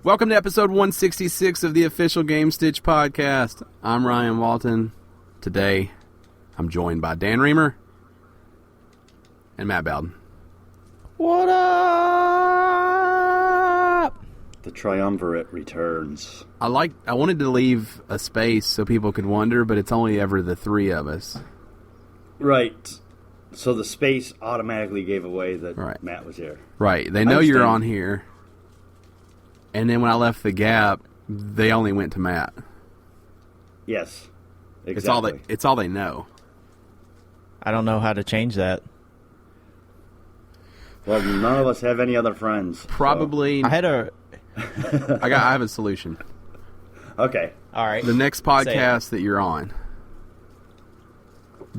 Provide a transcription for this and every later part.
Welcome to episode 166 of the official Gamestitch Podcast. I'm Ryan Walton. Today, I'm joined by Dan Reamer and Matt Bowden. What up? The triumvirate returns. I wanted to leave a space so people could wonder, but it's only ever the three of us. Right. So the space automatically gave away that Matt was here. Right. They know you're on here. And then when I left the gap, they only went to Matt. Yes. Exactly. It's all they know. I don't know how to change that. Well, none of us have any other friends. Probably. So. I have a solution. Okay. All right. The next podcast that you're on,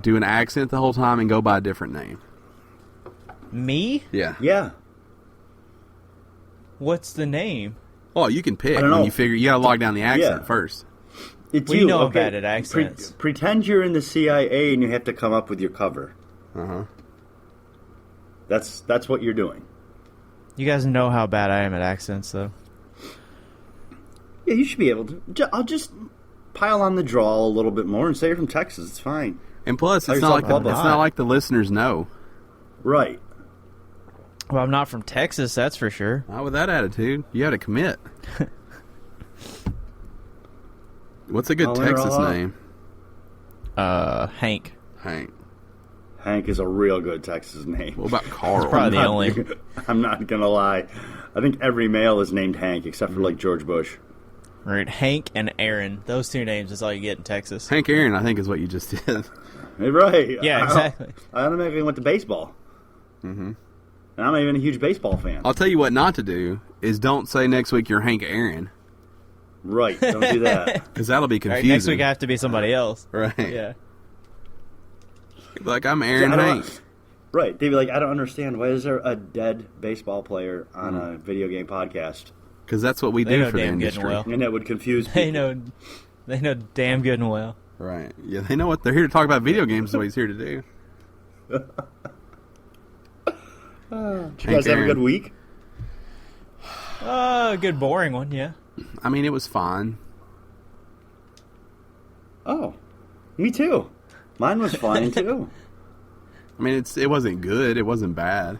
do an accent the whole time and go by a different name. Me? Yeah. Yeah. What's the name? Oh, you can pick when you figure you gotta log down the accent first. It's you know I'm bad at accents. Pretend you're in the CIA and you have to come up with your cover. Uh-huh. That's what you're doing. You guys know how bad I am at accents, though. Yeah, you should be able to. I'll just pile on the drawl a little bit more and say you're from Texas. It's fine. And plus, it's not like the listeners know. Right. Well, I'm not from Texas, that's for sure. Not with that attitude. You got to commit. What's a good Texas name? Hank. Hank. Hank is a real good Texas name. What about Carl? It's probably the only. I'm not going to lie. I think every male is named Hank except for, like, George Bush. Right. Hank and Aaron. Those two names is all you get in Texas. Hank Aaron, I think, is what you just did. Right. Yeah, exactly. I automatically went to baseball. Mm-hmm. And I'm not even a huge baseball fan. I'll tell you what not to do is don't say next week you're Hank Aaron. Right. Don't do that. Because that'll be confusing. Right, next week I have to be somebody else. Right. Yeah. Like, I'm Aaron Hank. Right. They'd be like, I don't understand. Why is there a dead baseball player on a video game podcast? Because that's what we do for the industry. Well. And that would confuse people. They know damn good and well. Right. Yeah, they know what they're here to talk about video games is what he's here to do. Did you guys have a good week? A good boring one, yeah. I mean, it was fine. Oh, me too. Mine was fine too. I mean, it wasn't good. It wasn't bad.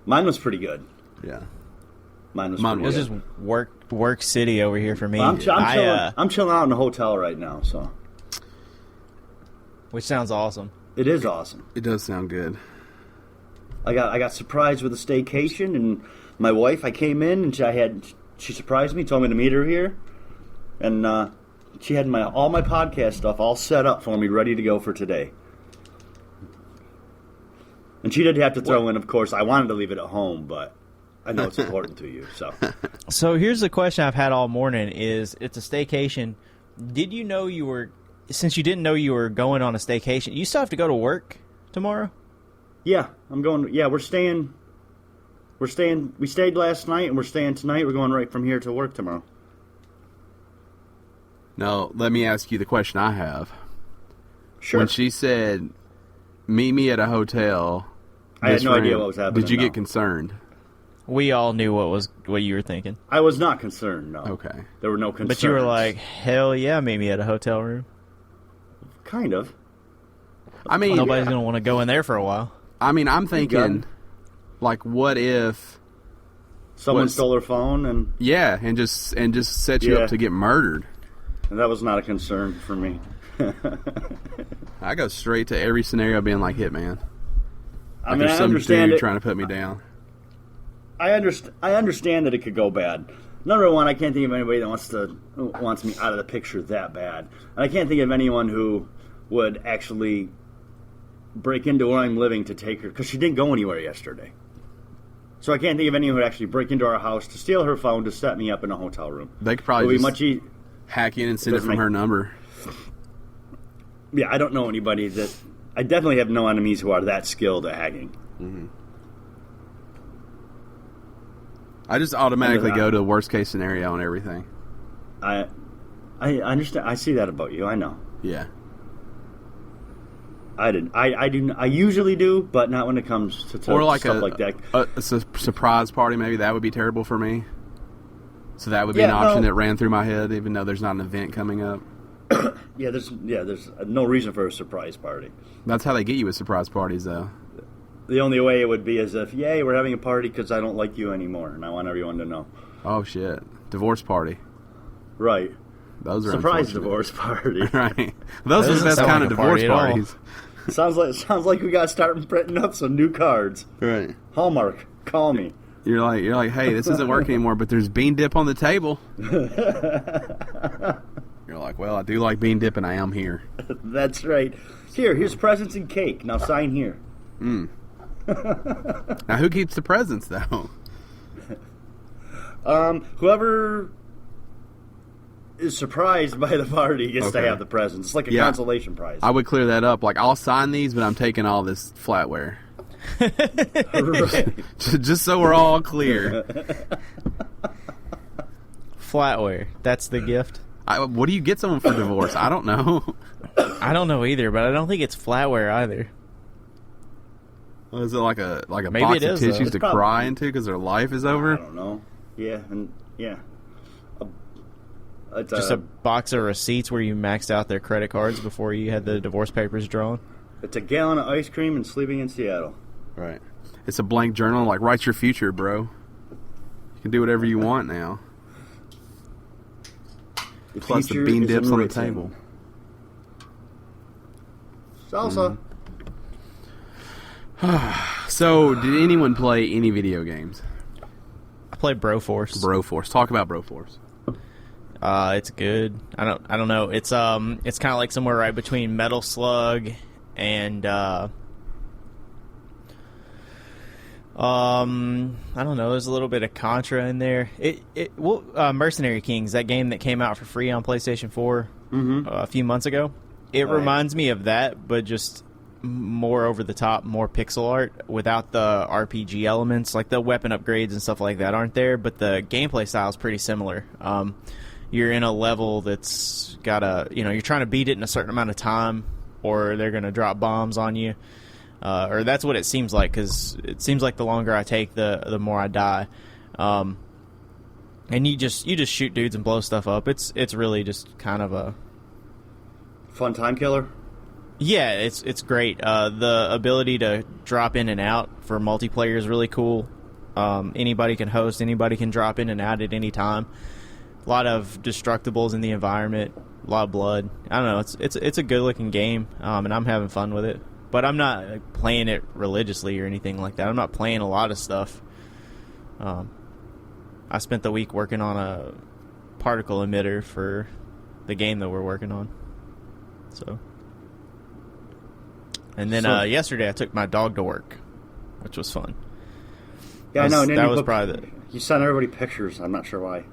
Mine was pretty good. Yeah. Mine was It was just work city over here for me. Well, I'm chilling out in a hotel right now, so. Which sounds awesome. It is awesome. It does sound good. I got surprised with a staycation, and my wife, I came in and she surprised me, told me to meet her here, and she had all my podcast stuff all set up for me, ready to go for today. And she did have to throw in, of course, I wanted to leave it at home, but I know it's important to you, so. So here's the question I've had all morning is, it's a staycation. Did you know since you didn't know you were going on a staycation, you still have to go to work tomorrow? Yeah, I'm going. Yeah, we're staying. We stayed last night, and we're staying tonight. We're going right from here to work tomorrow. Now, let me ask you the question I have. Sure. When she said, meet me at a hotel, I had no idea what was happening. Did you get concerned? We all knew what you were thinking. I was not concerned, no. Okay. There were no concerns. But you were like, hell yeah, meet me at a hotel room. Kind of. I mean, nobody's going to want to go in there for a while. I mean, I'm thinking, like, what if someone stole her phone and just set you up to get murdered? And that was not a concern for me. I go straight to every scenario being like Hitman. I mean, I understand dude trying to put me down. I understand that it could go bad. Number one, I can't think of anybody that wants me out of the picture that bad. And I can't think of anyone who would actually break into where I'm living to take her, because she didn't go anywhere yesterday. So I can't think of anyone who would actually break into our house to steal her phone to set me up in a hotel room. They could probably just hack in and send it from her number. Yeah, I don't know anybody that... I definitely have no enemies who are that skilled at hacking. Mm-hmm. I just automatically go to the worst case scenario and everything. I understand. I see that about you. I know. Yeah. I usually do, but not when it comes to or like stuff like that. A surprise party, maybe that would be terrible for me. So that would be an option that ran through my head, even though there's not an event coming up. There's no reason for a surprise party. That's how they get you with surprise parties, though. The only way it would be is if, yay, we're having a party because I don't like you anymore, and I want everyone to know. Oh, shit. Divorce party. Right. Those are surprise divorce party. Right. Those are the best kind of divorce parties. Sounds like we got to start printing up some new cards. Right. Hallmark, call me. You're like, hey, this isn't working anymore, but there's bean dip on the table. You're like, well, I do like bean dip, and I am here. That's right. Here's presents and cake. Now sign here. Now, who keeps the presents, though? Whoever is surprised by the party gets to have the presents. It's like a consolation prize. I would clear that up. Like, I'll sign these, but I'm taking all this flatware. Right. Just so we're all clear. Flatware. That's the gift. What do you get someone for divorce? I don't know. I don't know either, but I don't think it's flatware either. Well, is it like a Maybe box it of is, tissues though. to cry into because their life is over? I don't know. Yeah, and it's Just a box of receipts where you maxed out their credit cards before you had the divorce papers drawn. It's a gallon of ice cream and sleeping in Seattle. Right. It's a blank journal. Like, write your future, bro. You can do whatever you want now. Plus the bean dips on the table. Salsa. So, did anyone play any video games? I played Broforce. Broforce. Talk about Broforce. It's good. I don't know. It's kind of like somewhere right between Metal Slug and I don't know. There's a little bit of Contra in there. Mercenary Kings, that game that came out for free on PlayStation 4 a few months ago. It reminds me of that, but just more over the top, more pixel art without the RPG elements. Like the weapon upgrades and stuff like that aren't there, but the gameplay style is pretty similar. You're in a level that's got you're trying to beat it in a certain amount of time, or they're going to drop bombs on you. Or that's what it seems like, because it seems like the longer I take, the more I die. And you just shoot dudes and blow stuff up. It's really just kind of a fun time killer. Yeah, it's great. The ability to drop in and out for multiplayer is really cool. Anybody can host. Anybody can drop in and out at any time. A lot of destructibles in the environment. A lot of blood. I don't know. It's a good looking game, and I'm having fun with it. But I'm not playing it religiously or anything like that. I'm not playing a lot of stuff. I spent the week working on a particle emitter for the game that we're working on. So, and then yesterday I took my dog to work, which was fun. Yeah, I know. And that was probably you sent everybody pictures. I'm not sure why.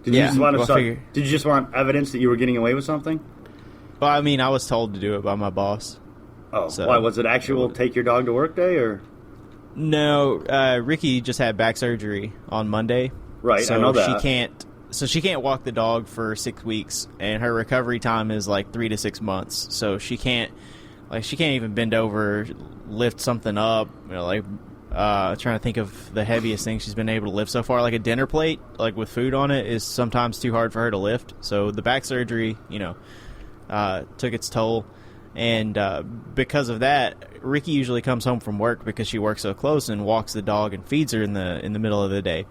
Did you just want evidence that you were getting away with something? Well, I mean, I was told to do it by my boss. Oh, so, why was it actual take your dog to work day or? No, Ricky just had back surgery on Monday. Right, so I know that. She can't walk the dog for 6 weeks, and her recovery time is like 3 to 6 months. So she can't even bend over, lift something up. Trying to think of the heaviest thing she's been able to lift so far. Like a dinner plate, like with food on it, is sometimes too hard for her to lift. So the back surgery, took its toll. And because of that, Ricky usually comes home from work because she works so close and walks the dog and feeds her in the middle of the day.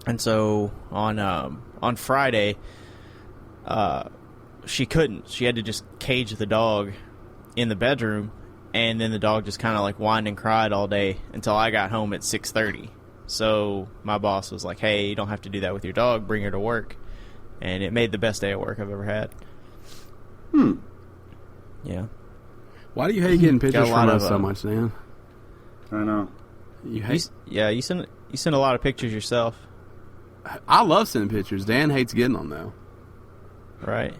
And so on Friday, she couldn't. She had to just cage the dog in the bedroom, and then the dog just kind of like whined and cried all day until I got home at 6:30. So my boss was like, "Hey, you don't have to do that with your dog. Bring her to work." And it made the best day at work I've ever had. Yeah. Why do you hate getting pictures from us so much, Dan? I know. You send a lot of pictures yourself. I love sending pictures. Dan hates getting them, though. Right.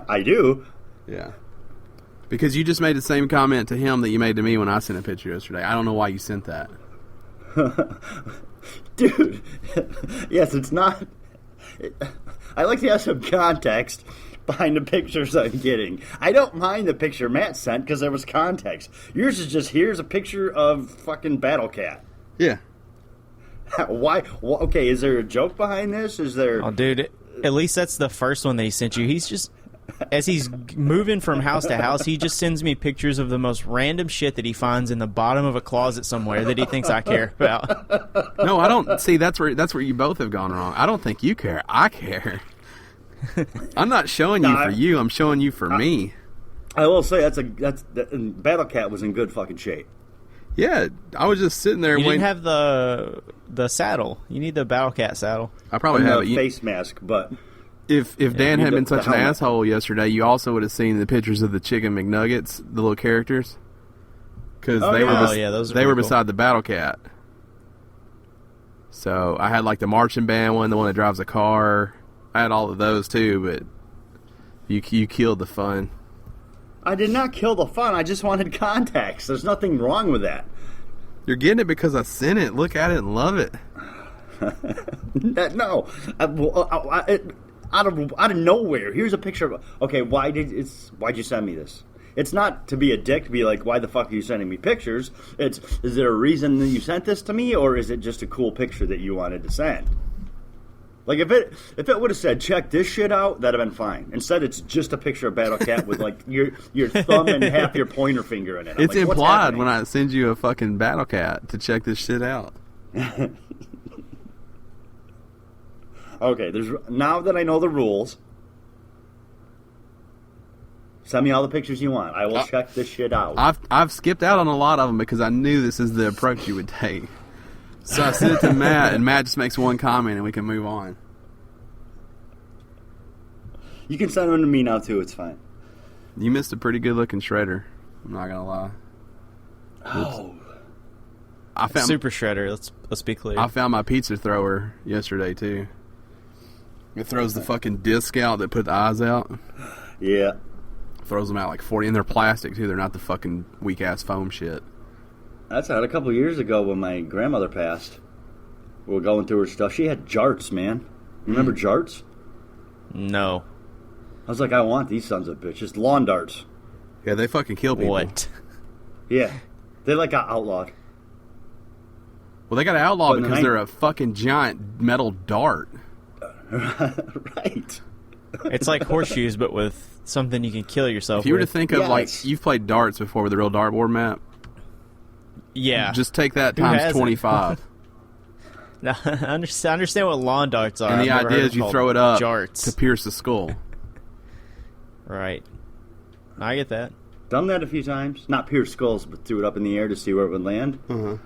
I do. Yeah. Because you just made the same comment to him that you made to me when I sent a picture yesterday. I don't know why you sent that. Dude. Yes, it's not. I like to have some context behind the pictures I'm getting. I don't mind the picture Matt sent because there was context. Yours is just, here's a picture of fucking Battle Cat. Yeah. Why? Okay, is there a joke behind this? Is there? Oh, dude, at least that's the first one that he sent you. He's just, as he's moving from house to house, he just sends me pictures of the most random shit that he finds in the bottom of a closet somewhere that he thinks I care about. No, I don't. See, that's where you both have gone wrong. I don't think you care. I care. I'm not showing you for you. I'm showing you for me. I will say Battle Cat was in good fucking shape. Yeah, I was just sitting there. You waiting. didn't have the saddle. You need the Battle Cat saddle. I probably have a face mask, but if Dan hadn't been such an helmet. asshole yesterday, you also would have seen the pictures of the chicken McNuggets, the little characters, because they were beside the Battle Cat. So I had like the marching band one, the one that drives a car. I had all of those too, but you killed the fun. I did not kill the fun. I just wanted context. There's nothing wrong with that. You're getting it because I sent it. Look at it and love it. No, out of nowhere. Here's a picture of. Okay, why'd you send me this? It's not to be a dick to be like, why the fuck are you sending me pictures? Is there a reason that you sent this to me, or is it just a cool picture that you wanted to send? Like, if it would have said, check this shit out, that'd have been fine. Instead, it's just a picture of Battle Cat with, like, your thumb and half your pointer finger in it. It's like, implied when I send you a fucking Battle Cat to check this shit out. Okay, now that I know the rules, send me all the pictures you want. I will check this shit out. I've skipped out on a lot of them because I knew this is the approach you would take. So I sent it to Matt, and Matt just makes one comment, and we can move on. You can send them to me now, too. It's fine. You missed a pretty good-looking shredder. I'm not going to lie. Oh. Super shredder, let's be clear. I found my pizza thrower yesterday, too. It throws the fucking disc out that put the eyes out. Yeah. Throws them out like 40, and they're plastic, too. They're not the fucking weak-ass foam shit. That's out a couple years ago when my grandmother passed. We were going through her stuff. She had jarts, man. You remember jarts? No. I was like, I want these sons of bitches. Lawn darts. Yeah, they fucking kill people. What? Yeah. They got outlawed. Well, they got outlawed because they're a fucking giant metal dart. Right. It's like horseshoes, but with something you can kill yourself with. If you were to think of, like, you've played darts before with a real dartboard map. Yeah. Just take that times 25. Now, I understand what lawn darts are. And the idea is you throw it up to pierce the skull. Right. I get that. Done that a few times. Not pierce skulls, but threw it up in the air to see where it would land. Uh-huh.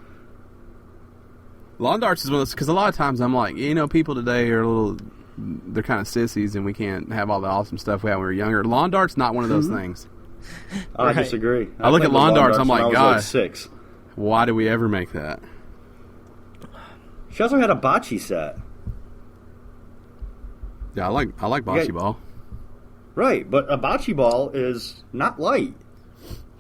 Lawn darts is one of those, because a lot of times I'm like, people today are they're kind of sissies and we can't have all the awesome stuff we had when we were younger. Lawn darts, not one of those things. I disagree. I look at lawn darts, I'm like, God. 6. Why do we ever make that? She also had a bocce set. Yeah, I like bocce ball. Right, but a bocce ball is not light.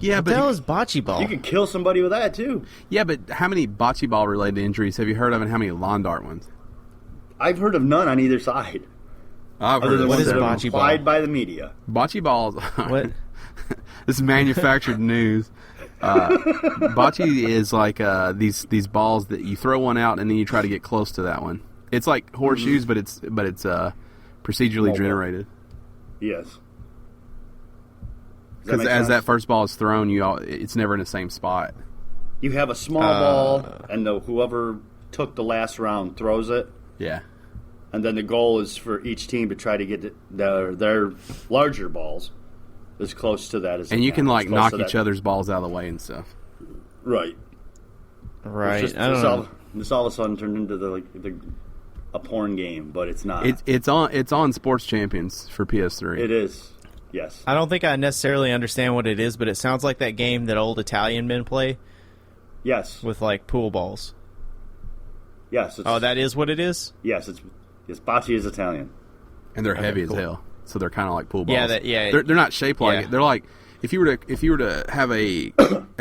Yeah, what the hell is bocce ball? You could kill somebody with that, too. Yeah, but how many bocce ball related injuries have you heard of, and how many lawn dart ones? I've heard of none on either side. I've heard of what is bocce ball? Implied by the media. Bocce balls. What? This is manufactured news. Bocce is like these balls that you throw one out and then you try to get close to that one. It's like horseshoes, but it's procedurally generated. Yes. Because as that first ball is thrown, it's never in the same spot. You have a small ball, and whoever took the last round throws it. Yeah. And then the goal is for each team to try to get their larger balls as close to that as they can. And you can like knock each other's balls out of the way and stuff. Right. Right. This all of a sudden turned into a porn game, but it's not. It's on Sports Champions for PS3. It is. Yes. I don't think I necessarily understand what it is, but it sounds like that game that old Italian men play. Yes. With like pool balls. Yes. That is what it is? Yes, bocce is Italian. And they're heavy as hell, so they're kind of like pool balls. Yeah, they're not shaped like it. They're like if you were to have a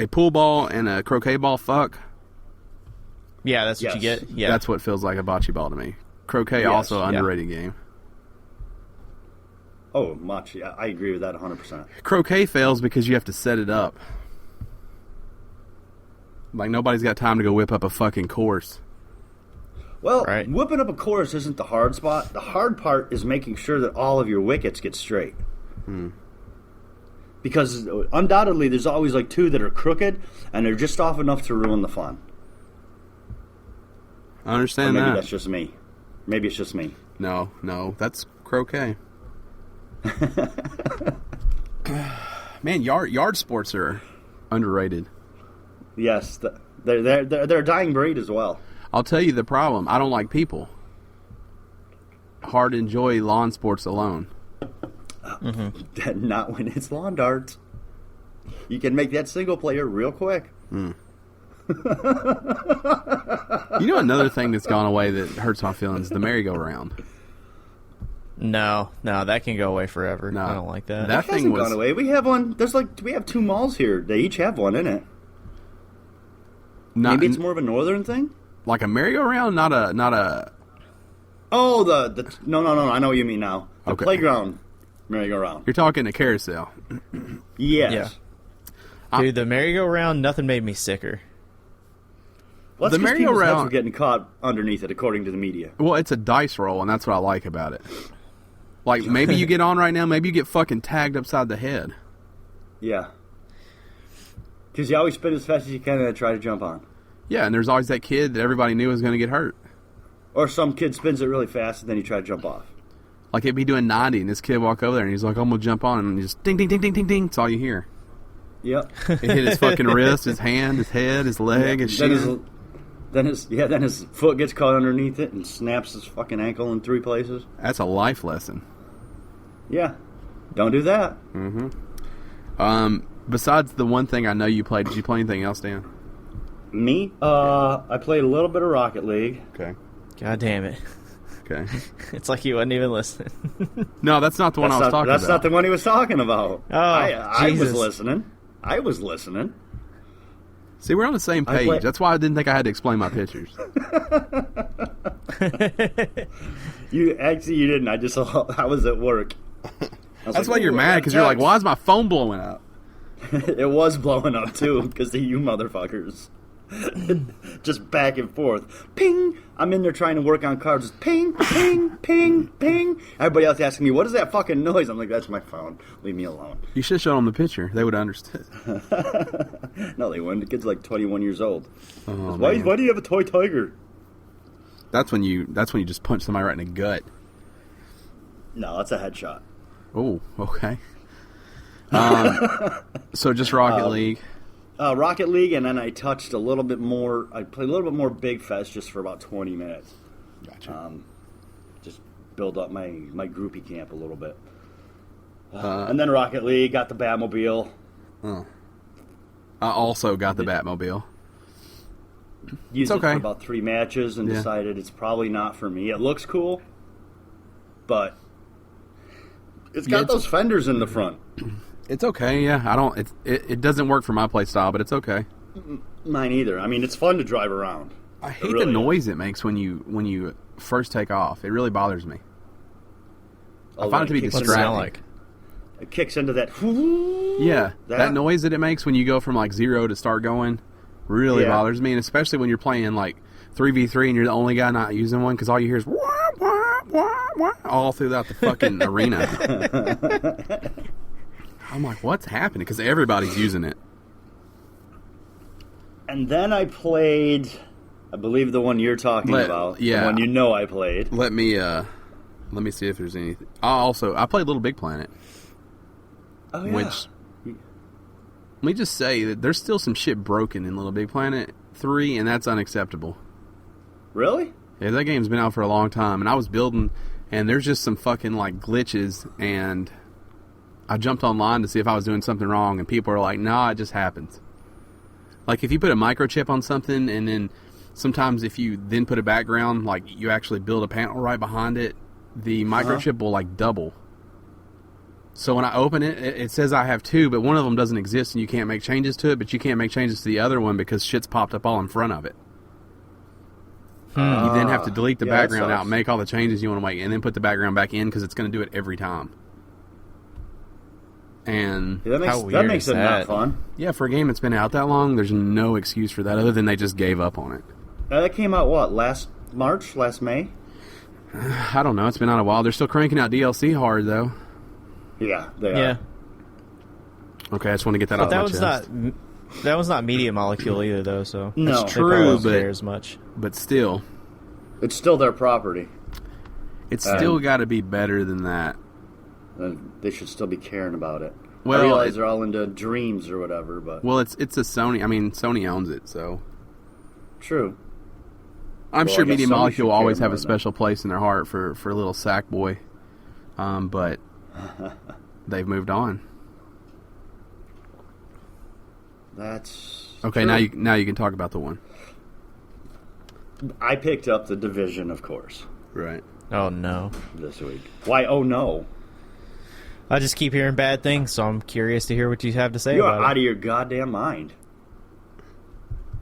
pool ball and a croquet ball fuck. Yeah, that's what you get. Yeah, that's what feels like a bocce ball to me. Croquet also an underrated game. Oh, much. Yeah, I agree with that 100%. Croquet fails because you have to set it up. Like nobody's got time to go whip up a fucking course. Well, Right. whipping up a course isn't the hard spot. The hard part is making sure that all of your wickets get straight. Because undoubtedly there's always like 2 that are crooked, and they're just off enough to ruin the fun. I understand Maybe that. that's just me. Maybe it's just me. No, that's croquet. Man, yard sports are underrated. Yes, they're a dying breed as well. I'll tell you the problem. I don't like people. Hard to enjoy lawn sports alone. Not when it's lawn darts. You can make that single player real quick. You know another thing that's gone away that hurts my feelings? The merry-go-round. No, that can go away forever. No. I don't like that. That It thing hasn't was... gone away. We have one. We have 2 malls here. They each have one in it. Not, Maybe it's more of a northern thing. like a merry-go-round, not a. Oh, no. I know what you mean now. The Okay. playground merry-go-round. You're talking a carousel. Yes. Yeah. Dude, the merry-go-round, nothing made me sicker. Well, The that's 'cause people's heads merry-go-round- were getting caught underneath it, according to the media. Well, it's a dice roll, and that's what I like about it. Like, maybe you get on right now, maybe you get fucking tagged upside the head. Yeah. Because you always spin as fast as you can and try to jump on. Yeah, and there's always that kid that everybody knew was going to get hurt. Or some kid spins it really fast and then you try to jump off. Like, it'd be doing 90, and this kid walk over there, and he's like, I'm going to jump on, and just ding, ding, ding, ding, ding, ding. That's all you hear. Yep. It hit his fucking wrist, his hand, his head, his leg, his shin. Then his foot gets caught underneath it and snaps his fucking ankle in 3 places. That's a life lesson. Yeah. Don't do that. Besides the one thing I know you played, did you play anything else, Dan? Me? I played a little bit of Rocket League. Okay. God damn it. Okay. It's like you wasn't even listening. No, that's not the one I was talking That's about. not the one he was talking about. Oh, I was Jesus. listening. I was listening. See, we're on the same I page. play- That's why I didn't think I had to explain my pictures. You didn't. I was at work. That's why you're mad, because you're like, why is my phone blowing up? It was blowing up too because of you motherfuckers. Just back and forth. Ping! I'm in there trying to work on cards. Ping, ping, ping, ping. Everybody else asking me, what is that fucking noise? I'm like, that's my phone. Leave me alone. You should have shown them the picture. They would have understood. No, they wouldn't. The kid's like 21 years old. Oh, Why man. do you have a toy tiger? That's when you just punch somebody right in the gut. No, that's a headshot. Oh, okay. So just Rocket League. Rocket League, and then I touched a little bit more. I played a little bit more Big Fest just for about 20 minutes. Gotcha. Just build up my groupie camp a little bit. And then Rocket League, got the Batmobile. I also got the Batmobile. Used okay. it for about 3 matches and Yeah. decided it's probably not for me. It looks cool, but it's got those fenders in the front. It's okay, yeah. It doesn't work for my play style, but it's okay. Mine either. I mean, it's fun to drive around. I hate really the noise it makes when you first take off. It really bothers me. I find it to be What's it distracting. sound like? It kicks into that. Yeah, that noise that it makes when you go from like 0 to start going really bothers me, and especially when you're playing like 3v3 and you're the only guy not using one, because all you hear is wah, wah, wah, wah, all throughout the fucking arena. I'm like, what's happening? Because everybody's using it. And then I played, I believe the one you're talking about. yeah. The one you know I played. Let me see if there's anything. I played Little Big Planet. Oh, yeah. Which, let me just say that there's still some shit broken in Little Big Planet 3, and that's unacceptable. Really? Yeah, that game's been out for a long time, and I was building, and there's just some fucking, like, glitches, and I jumped online to see if I was doing something wrong, and people are like, nah, it just happens. Like, if you put a microchip on something, and then sometimes if you then put a background, like, you actually build a panel right behind it, the microchip will, like, double. So when I open it, it says I have 2, but one of them doesn't exist, and you can't make changes to it, but you can't make changes to the other one because shit's popped up all in front of it. You then have to delete the background out, make all the changes you want to make, and then put the background back in because it's going to do it every time. And Yeah, that makes it not fun. yeah, for a game that's been out that long, there's no excuse for that other than they just gave up on it. That came out, what, last last May. I don't know. It's been out a while. They're still cranking out DLC hard, though. Yeah, they are. Yeah. Okay, I just want to get that out of my chest. That was not Media Molecule either, though. So No. That's true, but as much. But still, It's still their property. it's still got to be better than that. They should still be caring about it. Well, I realize they're all into dreams or whatever, but Well, it's a Sony. I mean, Sony owns it, so true. I'm Well, sure I guess Media Sony Molecule should will always care have more a than special place in their heart for little Sackboy. But they've moved on. That's Okay. true. Now you can talk about the one. I picked up The Division, of course, Right. Oh no. this week. Why? Oh no! I just keep hearing bad things, so I'm curious to hear what you have to say You're about out it. of your goddamn mind.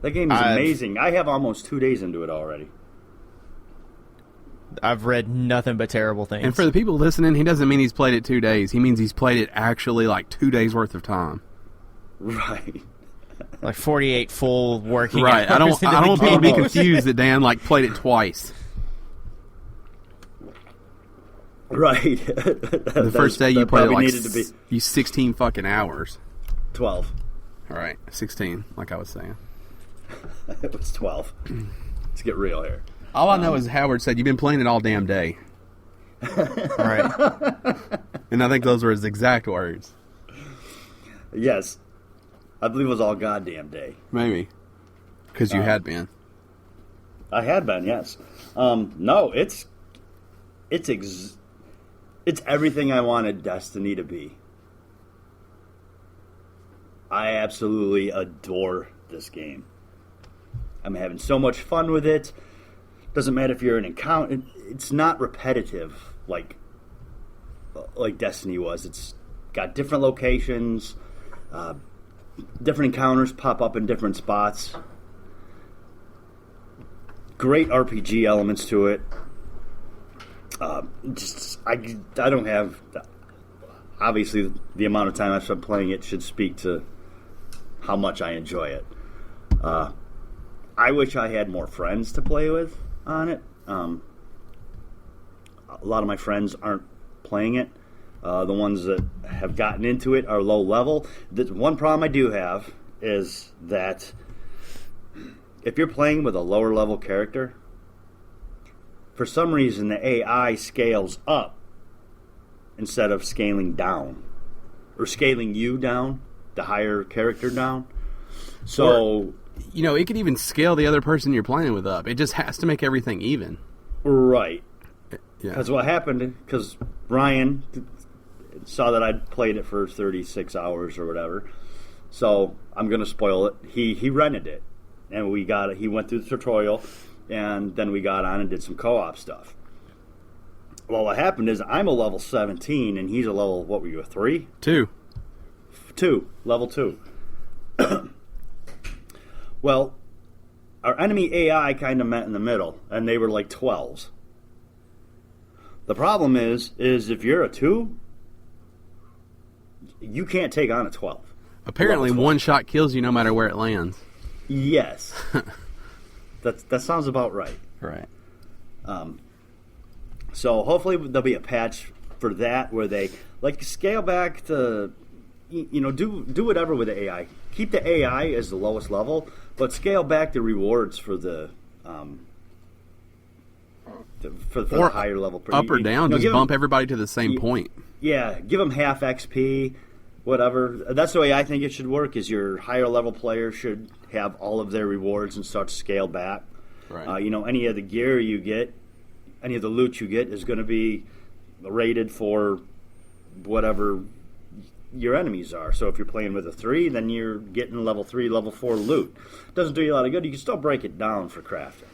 That game is amazing. I have almost 2 days into it already. I've read nothing but terrible things. And for the people listening, he doesn't mean he's played it 2 days. He means he's played it actually like 2 days worth of time. Right. like 48 full working Right. I hours don't into the want people to be game. confused that Dan like played it twice. Right. The first day you played it like needed to be you 16 fucking hours. 12. All right, 16, like I was saying. It was 12. Let's get real here. All I know is Howard said you've been playing it all damn day, Right. and I think those were his exact words. Yes. I believe it was all goddamn day. Maybe because you had been. I had been, yes. No, it's everything I wanted Destiny to be. I absolutely adore this game. I'm having so much fun with it. Doesn't matter if you're an encounter. It's not repetitive like Destiny was. It's got different locations. Different encounters pop up in different spots. Great RPG elements to it. I don't have. Obviously, the amount of time I've spent playing it should speak to how much I enjoy it. I wish I had more friends to play with on it. A lot of my friends aren't playing it. The ones that have gotten into it are low level. The one problem I do have is that if you're playing with a lower level character, for some reason the AI scales up instead of scaling down, or scaling you down, the higher character down. So, it could even scale the other person you're playing with up. It just has to make everything even. right. Yeah. Because what happened, because Ryan saw that I'd played it for 36 hours or whatever, so I'm going to spoil it. He rented it, and he went through the tutorial, and then we got on and did some co-op stuff. Well, what happened is I'm a level 17, and he's a level, what were you, a 3? 2. 2, level 2. Well, our enemy AI kind of met in the middle, and they were like 12s. The problem is if you're a 2, you can't take on a 12. Apparently, Level 12. one shot kills you no matter where it lands. Yes. That sounds about right. Right. So hopefully there'll be a patch for that where they scale back to, do whatever with the AI. Keep the AI as the lowest level, but scale back the rewards for the the higher level. Up or down, just bump everybody to the same point. Yeah, give them half XP, whatever. That's the way I think it should work. Is your higher level player should have all of their rewards and start to scale back. Right. Any of the gear you get, any of the loot you get is going to be rated for whatever your enemies are. So if you're playing with a 3, then you're getting level 3, level 4 loot. Doesn't do you a lot of good. You can still break it down for crafting.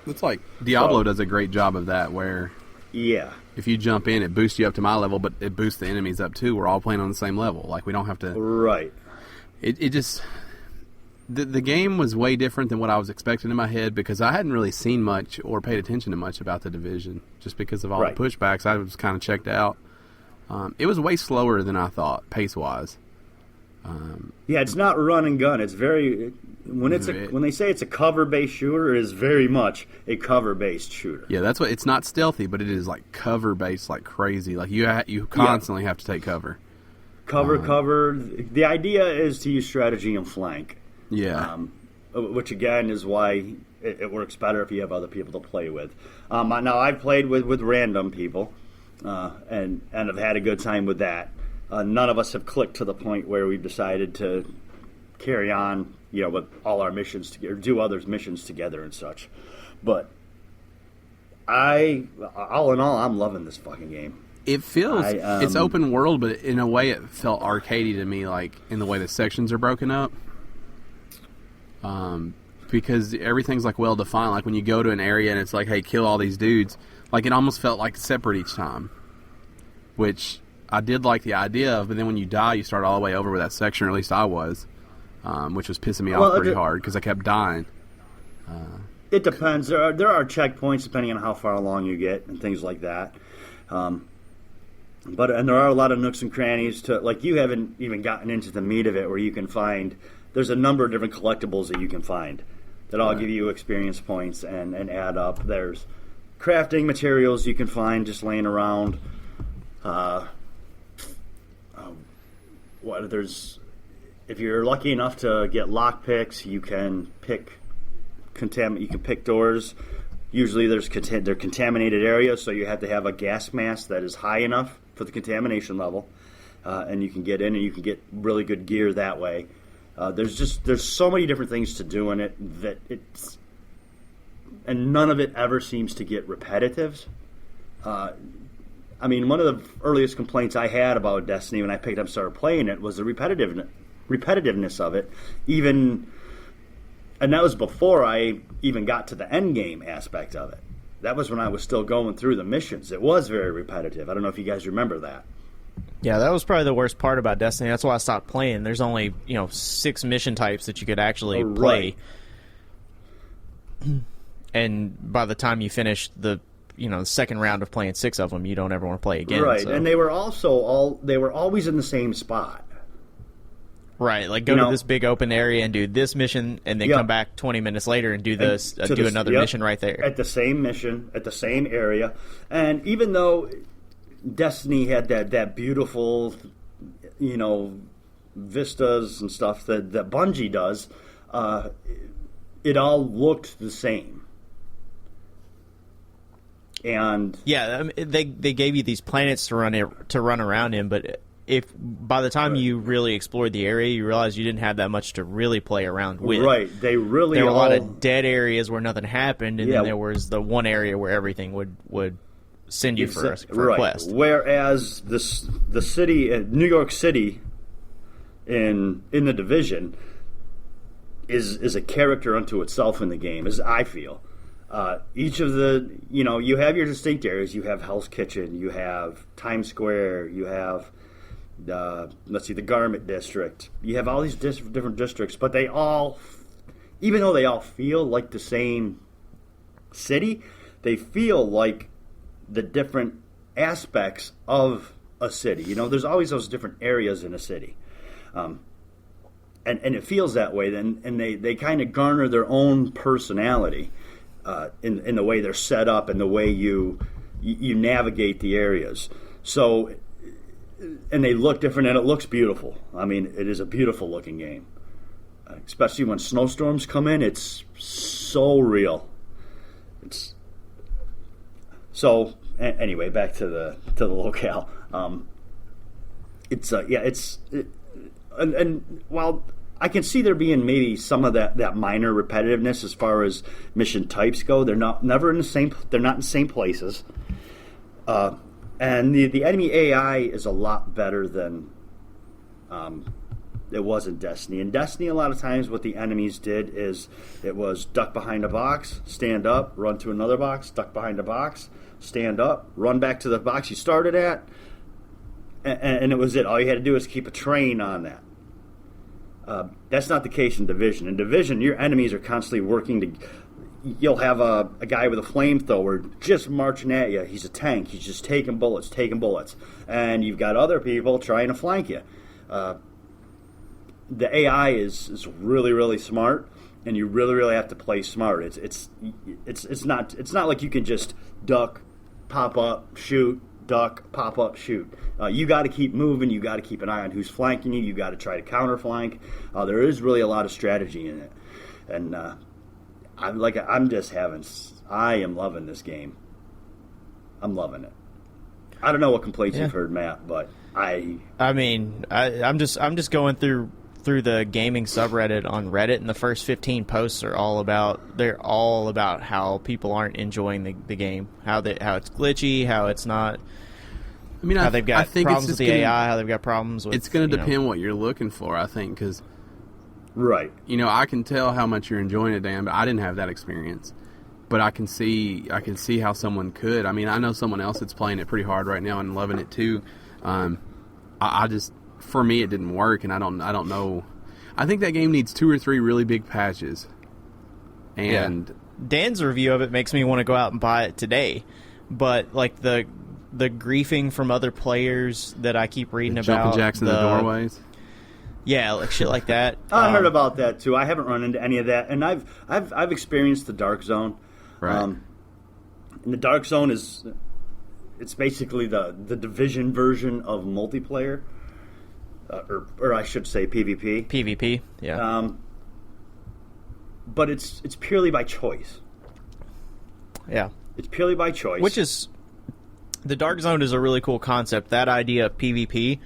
It's like Diablo does a great job of that, where if you jump in, it boosts you up to my level, but it boosts the enemies up too. We're all playing on the same level. Like, we don't have to. Right. It just. The game was way different than what I was expecting in my head, because I hadn't really seen much or paid attention to much about the Division, just because of all the pushbacks. I was kind of checked out. It was way slower than I thought, pace-wise. Yeah, it's not run and gun. It's very when they say it's a cover-based shooter, it is very much a cover-based shooter. Yeah, that's what. It's not stealthy, but it is like cover-based, like crazy. Like you constantly have to take cover. Cover. The idea is to use strategy and flank. Yeah. Which again is why it works better if you have other people to play with. Now I've played with random people, and have had a good time with that. None of us have clicked to the point where we've decided to carry on, with all our missions together, do others' missions together and such. But all in all, I'm loving this fucking game. It feels it's open world, but in a way, it felt arcadey to me, like in the way the sections are broken up. Because everything's like well defined. Like when you go to an area and it's like, hey, kill all these dudes. Like it almost felt like separate each time, which I did like the idea of. But then when you die, you start all the way over with that section, or at least I was, which was pissing me off pretty hard because I kept dying. It depends. There are checkpoints depending on how far along you get and things like that. But there are a lot of nooks and crannies to, like, you haven't even gotten into the meat of it where you can find. There's a number of different collectibles that you can find that all give you experience points and add up. There's crafting materials you can find just laying around. If you're lucky enough to get lockpicks, you can pick doors. Usually they're contaminated areas, so you have to have a gas mask that is high enough for the contamination level, and you can get in and you can get really good gear that way. There's so many different things to do in it and none of it ever seems to get repetitive. One of the earliest complaints I had about Destiny when I picked up and started playing it was the repetitiveness of it, and that was before I even got to the end game aspect of it. That was when I was still going through the missions. It was very repetitive. I don't know if you guys remember that. Yeah, that was probably the worst part about Destiny. That's why I stopped playing. There's only 6 mission types that you could actually play, and by the time you finish the second round of playing 6 of them, you don't ever want to play again. Right, so. And they were always in the same spot. Right, like go to this big open area and do this mission, and then come back 20 minutes later and do another mission right there. At the same mission, at the same area. And even though Destiny had that beautiful, vistas and stuff that Bungie does, it all looked the same. And yeah, they gave you these planets to run around in, but if by the time you really explored the area, you realized you didn't have that much to really play around with. Right, there were a lot of dead areas where nothing happened, and then there was the one area where everything would send you for a quest. Whereas the city, New York City, in the Division, is a character unto itself in the game, as I feel. Each of the, you have your distinct areas. You have Hell's Kitchen, you have Times Square, you have the Garment District. You have all these different districts, but they all, even though they all feel like the same city, they feel like the different aspects of a city. There's always those different areas in a city, and it feels that way. And they kind of garner their own personality in the way they're set up and the way you navigate the areas. So. And they look different, and it looks beautiful. It is a beautiful looking game, especially when snowstorms come in. It's so real. Anyway, back to the locale. And while I can see there being maybe some of that minor repetitiveness as far as mission types go, they're not in the same places. And the enemy AI is a lot better than it was in Destiny. In Destiny, a lot of times what the enemies did is it was duck behind a box, stand up, run to another box, duck behind a box, stand up, run back to the box you started at, and it was it. All you had to do was keep a train on that. That's not the case in Division. In Division, your enemies are constantly working to... You'll have a guy with a flamethrower just marching at you. He's a tank. He's just taking bullets. And you've got other people trying to flank you. the AI is really, really smart, and you really, really have to play smart. It's not like you can just duck, pop up, shoot, duck, pop up, shoot. You got to keep moving. You got to keep an eye on who's flanking you. You got to try to counter flank. There is really a lot of strategy in it, and I am loving this game. I'm loving it. I don't know what complaints you've heard, Matt, but I'm just going through the gaming subreddit on Reddit, and the first 15 posts are all about how people aren't enjoying the game, how it's glitchy, how it's not. I mean, how they've got problems with the AI, how they've got problems with. It's going to depend what you're looking for, I think, because right. I can tell how much you're enjoying it, Dan, but I didn't have that experience. But I can see how someone could. I mean, I know someone else that's playing it pretty hard right now and loving it too. I just, for me, it didn't work, and I don't know. I think that game needs 2 or 3 really big patches. And Dan's review of it makes me want to go out and buy it today, but like the griefing from other players that I keep reading about, jumping jacks in the doorways. Yeah, like shit like that. I heard about that too. I haven't run into any of that, and I've experienced the Dark Zone. Right. And the Dark Zone it's basically the Division version of multiplayer, or I should say PvP. PvP, yeah. But it's purely by choice. Yeah, it's purely by choice. Which is, the Dark Zone is a really cool concept. That idea of PvP,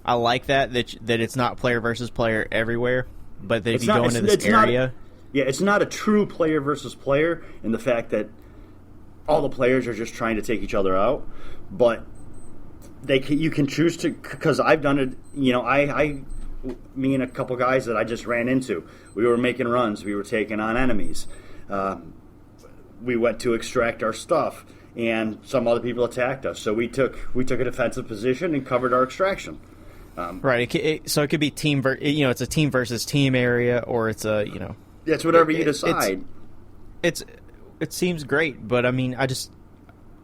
I like that it's not player versus player everywhere, but that if you go into this area. It's not a true player versus player in the fact that all the players are just trying to take each other out, but you can choose to, because I've done it. Me and a couple guys that I just ran into, we were making runs, we were taking on enemies, we went to extract our stuff, and some other people attacked us, so we took a defensive position and covered our extraction. Right. So it could be team. It's a team versus team area, or it's a It's whatever you decide. It seems great, but I mean, I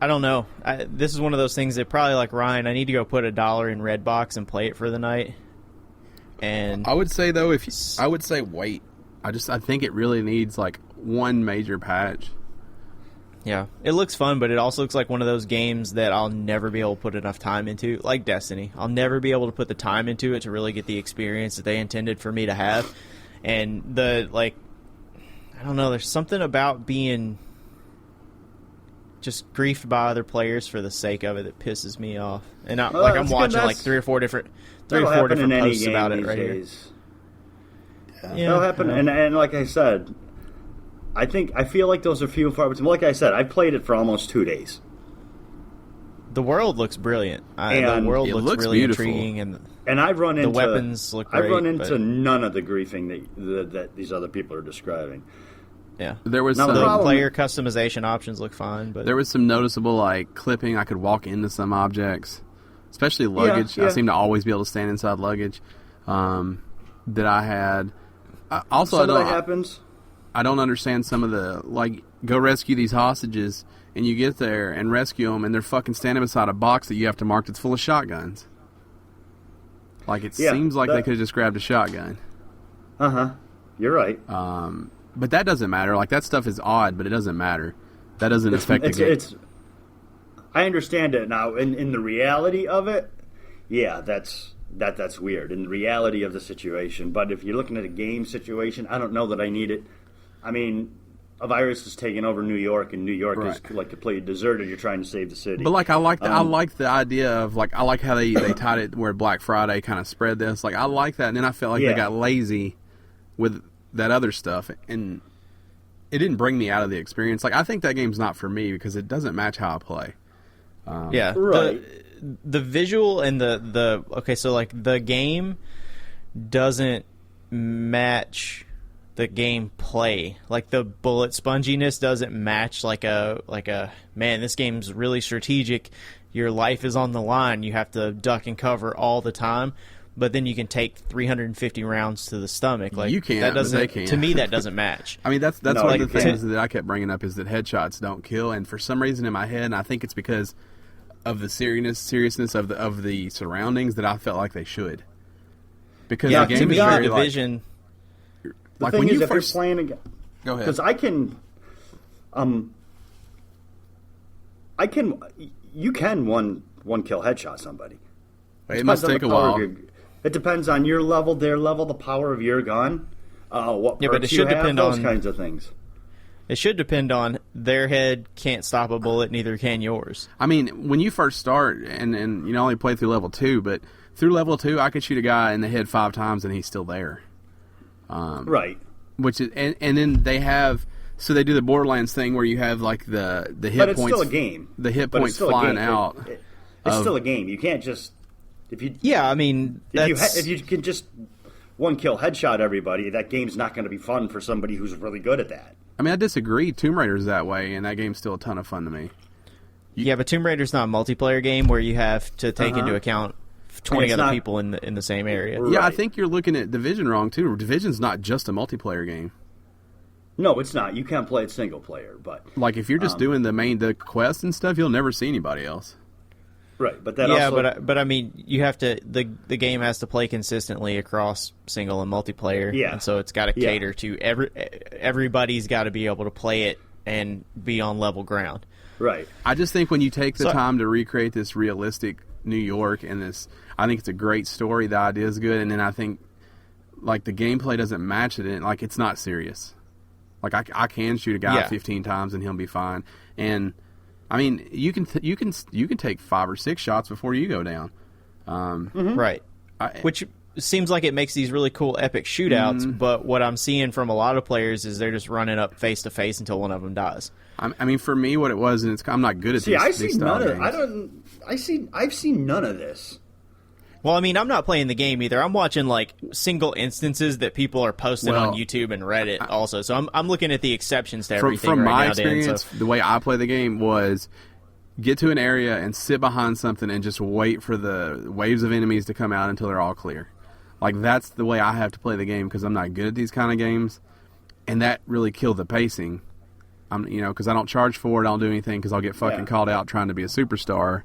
don't know. This is one of those things that probably, like Ryan, I need to go put $1 in Redbox and play it for the night. And I would say though, wait. I think it really needs like one major patch. Yeah, it looks fun, but it also looks like one of those games that I'll never be able to put enough time into, like Destiny. I'll never be able to put the time into it to really get the experience that they intended for me to have. And I don't know, there's something about being just griefed by other players for the sake of it that pisses me off. And I'm watching like three or four different posts about it right here. Yeah, that'll happen, and like I said, I feel like those are few and far between. Like I said, I played it for almost 2 days. The world looks brilliant. The world looks really beautiful. Intriguing, and I've run into the weapons look great. I've run into none of the griefing that these other people are describing. Yeah, there was some player customization options look fine, but there was some noticeable like clipping. I could walk into some objects, especially luggage. I seem to always be able to stand inside luggage that I had. That happens. I don't understand some of the, like, go rescue these hostages, and you get there and rescue them, and they're fucking standing beside a box that you have to mark that's full of shotguns. Like, it seems like they could have just grabbed a shotgun. Uh-huh. You're right. But that doesn't matter. Like, that stuff is odd, but it doesn't matter. That doesn't affect the game. I understand it now. In the reality of it, yeah, that's weird. In the reality of the situation. But if you're looking at a game situation, I don't know that I need it. I mean, a virus is taking over New York, and New York is like completely deserted. You're trying to save the city. But like, I like the idea of like, I like how they tied it where Black Friday kind of spread this. Like, I like that, and then I felt like they got lazy with that other stuff, and it didn't bring me out of the experience. Like, I think that game's not for me because it doesn't match how I play. Right. The visual and so like the game doesn't match the gameplay. Like the bullet sponginess doesn't match like a man, this game's really strategic. Your life is on the line. You have to duck and cover all the time. But then you can take 350 rounds to the stomach. Like, you can't. That doesn't. They can. To me, that doesn't match. I mean, that's one of the things that I kept bringing up is that headshots don't kill. And for some reason in my head, and I think it's because of the seriousness of the surroundings, that I felt like they should. because Yeah, the game is very Division. The like thing when is, you if first you're playing again, go ahead. because you can one kill headshot somebody. It must Depends on take the a power while. of it depends on your level, their level, the power of your gun, what Yeah, but perks it should you have, depend those on- kinds of things. It should depend on their head can't stop a bullet, neither can yours. I mean, when you first start, and you know, only play through level 2, but through level 2, I could shoot a guy in the head 5 times and he's still there. Right. Which is, and then they have, so they do the Borderlands thing where you have like the hit But it's points, still a game. the hit But it's points still a flying game. out. It's still a game. You can't just if you Yeah, I mean, if you can just one kill headshot everybody, that game's not going to be fun for somebody who's really good at that. I mean, I disagree. Tomb Raider's that way, and that game's still a ton of fun to me. yeah, but Tomb Raider's not a multiplayer game where you have to take into account 20 It's other not- people in the same area. Right. Yeah, I think you're looking at Division wrong too. Division's not just a multiplayer game. No, it's not. You can't play it single player, but Like if you're just doing the quest and stuff, you'll never see anybody else. right. But that Yeah, also but I mean, you have to the game has to play consistently across single and multiplayer. Yeah. And so it's got to Yeah. cater to everybody's got to be able to play it and be on level ground. right. I just think when you take the So- time to recreate this realistic New York and this, I think it's a great story. The idea is good, and then I think like the gameplay doesn't match it. And like it's not serious. Like I can shoot a guy Yeah. 15 times and he'll be fine. And I mean, you can take 5 or 6 shots before you go down. Right. Which seems like it makes these really cool epic shootouts, but what I'm seeing from a lot of players is they're just running up face to face until one of them dies. I mean, for me, what it was, and I'm not good at See, these. I these see style none of. games. I've seen none of this. Well, I mean, I'm not playing the game either. I'm watching like single instances that people are posting Well, on YouTube and Reddit also. So I'm looking at the exceptions to From, everything from right my now, Dan. experience, So, the way I play the game was get to an area and sit behind something and just wait for the waves of enemies to come out until they're all clear. Like that's the way I have to play the game because I'm not good at these kind of games, and that really killed the pacing. Because I don't charge forward, I don't do anything because I'll get fucking called out trying to be a superstar,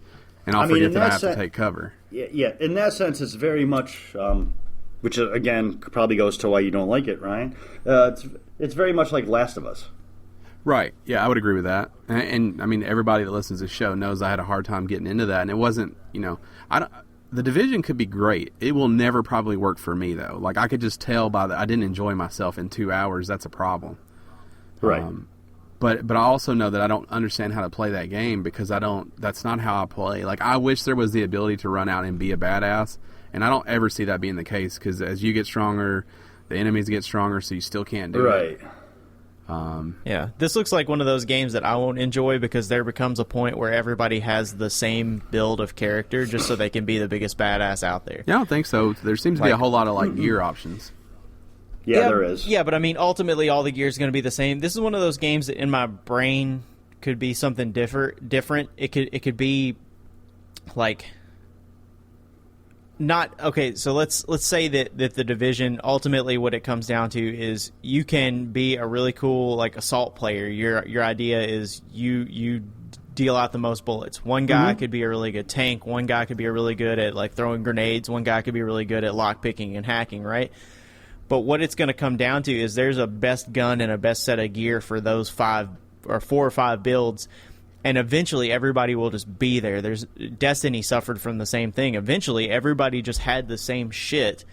and I'll forget that I have to take cover. Yeah. In that sense, it's very much, which again probably goes to why you don't like it, Ryan. It's very much like Last of Us. Right. Yeah, I would agree with that. And I mean, everybody that listens to the show knows I had a hard time getting into that, and it wasn't. The Division could be great. It will never probably work for me though. Like I could just tell by I didn't enjoy myself in 2 hours. That's a problem. Right. But I also know that I don't understand how to play that game because that's not how I play. Like I wish there was the ability to run out and be a badass, and I don't ever see that being the case because as you get stronger, the enemies get stronger, so you still can't do it. Right. yeah, this looks like one of those games that I won't enjoy because there becomes a point where everybody has the same build of character just so they can be the biggest badass out there. Yeah, I don't think so. There seems to be a Like- whole lot of gear options. Yeah, there is. Yeah, but I mean, ultimately, all the gear is going to be the same. This is one of those games that in my brain could be something different. It could be like not okay. So let's say that the Division ultimately what it comes down to is you can be a really cool like assault player. Your idea is you deal out the most bullets. One guy could be a really good tank. One guy could be really good at like throwing grenades. One guy could be really good at lockpicking and hacking. Right. But what it's going to come down to is there's a best gun and a best set of gear for those 5 or 4 or 5 builds, and eventually everybody will just be there. Destiny suffered from the same thing. Eventually everybody just had the same shit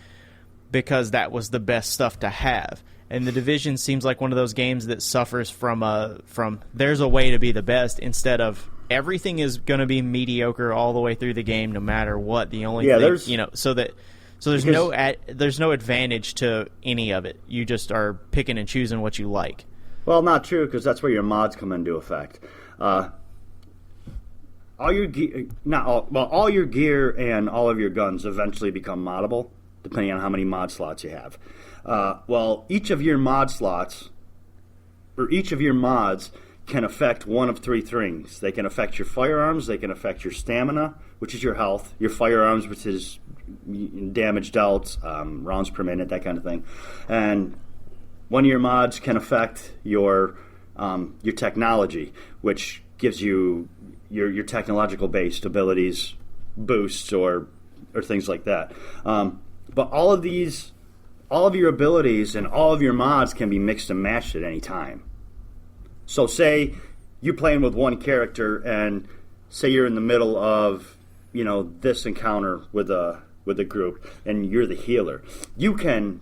because that was the best stuff to have. And the Division seems like one of those games that suffers from there's a way to be the best instead of everything is going to be mediocre all the way through the game no matter what. The only thing, So there's no advantage to any of it. You just are picking and choosing what you like. Well, not true because that's where your mods come into effect. All your gear and all of your guns eventually become moddable, depending on how many mod slots you have. Each of your mod slots or each of your mods can affect one of 3 things. They can affect your firearms. They can affect your stamina, which is your health. Your firearms, which is damage dealt, rounds per minute, that kind of thing. And one of your mods can affect your technology, which gives you your technological based abilities, boosts, or things like that. But all of your abilities and all of your mods can be mixed and matched at any time. So say you're playing with one character, and say you're in the middle of, this encounter with a group, and you're the healer. You can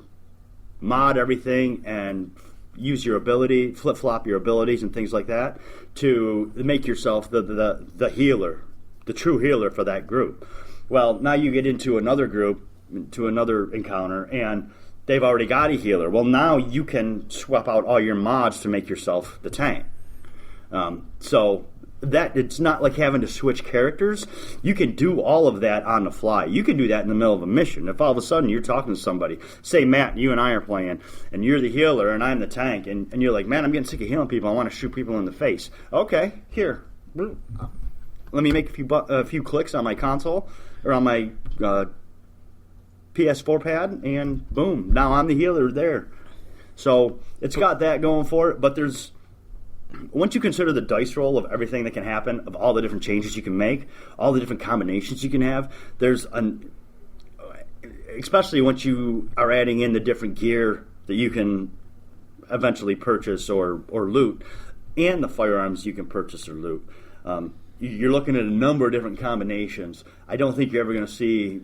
mod everything and use your ability, flip-flop your abilities and things like that to make yourself the healer, the true healer for that group. Well, now you get into another group, to another encounter, and they've already got a healer. Well, now you can swap out all your mods to make yourself the tank. So that it's not like having to switch characters. You can do all of that on the fly. You can do that in the middle of a mission. If all of a sudden you're talking to somebody, say Matt, you and I are playing, and you're the healer and I'm the tank, and you're like, man, I'm getting sick of healing people. I want to shoot people in the face. Okay, here, let me make a few clicks on my console or on my PS4 pad, and boom, now I'm the healer there. So it's got that going for it, but once you consider the dice roll of everything that can happen, of all the different changes you can make, all the different combinations you can have, especially once you are adding in the different gear that you can eventually purchase or loot, and the firearms you can purchase or loot. You're looking at a number of different combinations. I don't think you're ever going to see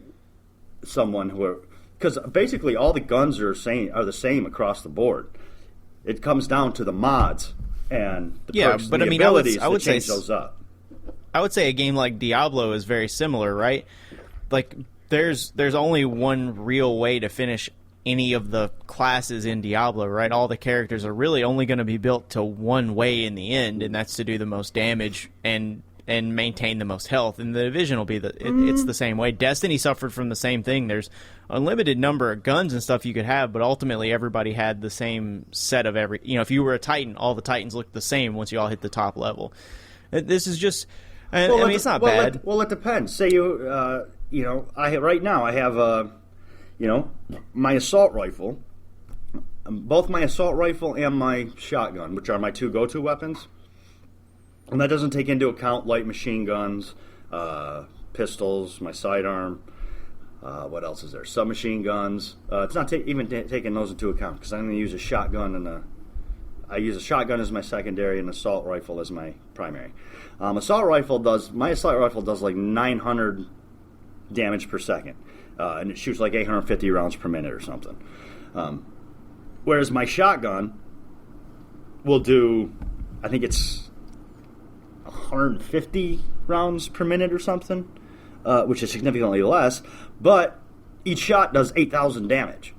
someone because basically all the guns are the same across the board. It comes down to the mods and the perks, but the abilities I would change those up. I would say a game like Diablo is very similar, right? Like there's only one real way to finish any of the classes in Diablo, right? All the characters are really only going to be built to one way in the end, and that's to do the most damage and maintain the most health. And the Division will be it's the same way. Destiny suffered from the same thing. There's a limited number of guns and stuff you could have, but ultimately everybody had the same set of if you were a Titan, all the Titans looked the same once you all hit the top level. This is just, it's not bad. It depends. Say right now I have my assault rifle, both my assault rifle and my shotgun, which are my two go-to weapons. And that doesn't take into account light machine guns, pistols, my sidearm. What else is there? Submachine guns. It's not even taking those into account because I'm going to use a shotgun I use a shotgun as my secondary and assault rifle as my primary. My assault rifle does like 900 damage per second, and it shoots like 850 rounds per minute or something. Whereas my shotgun will do, I think it's 150 rounds per minute or something, which is significantly less, but each shot does 8,000 damage.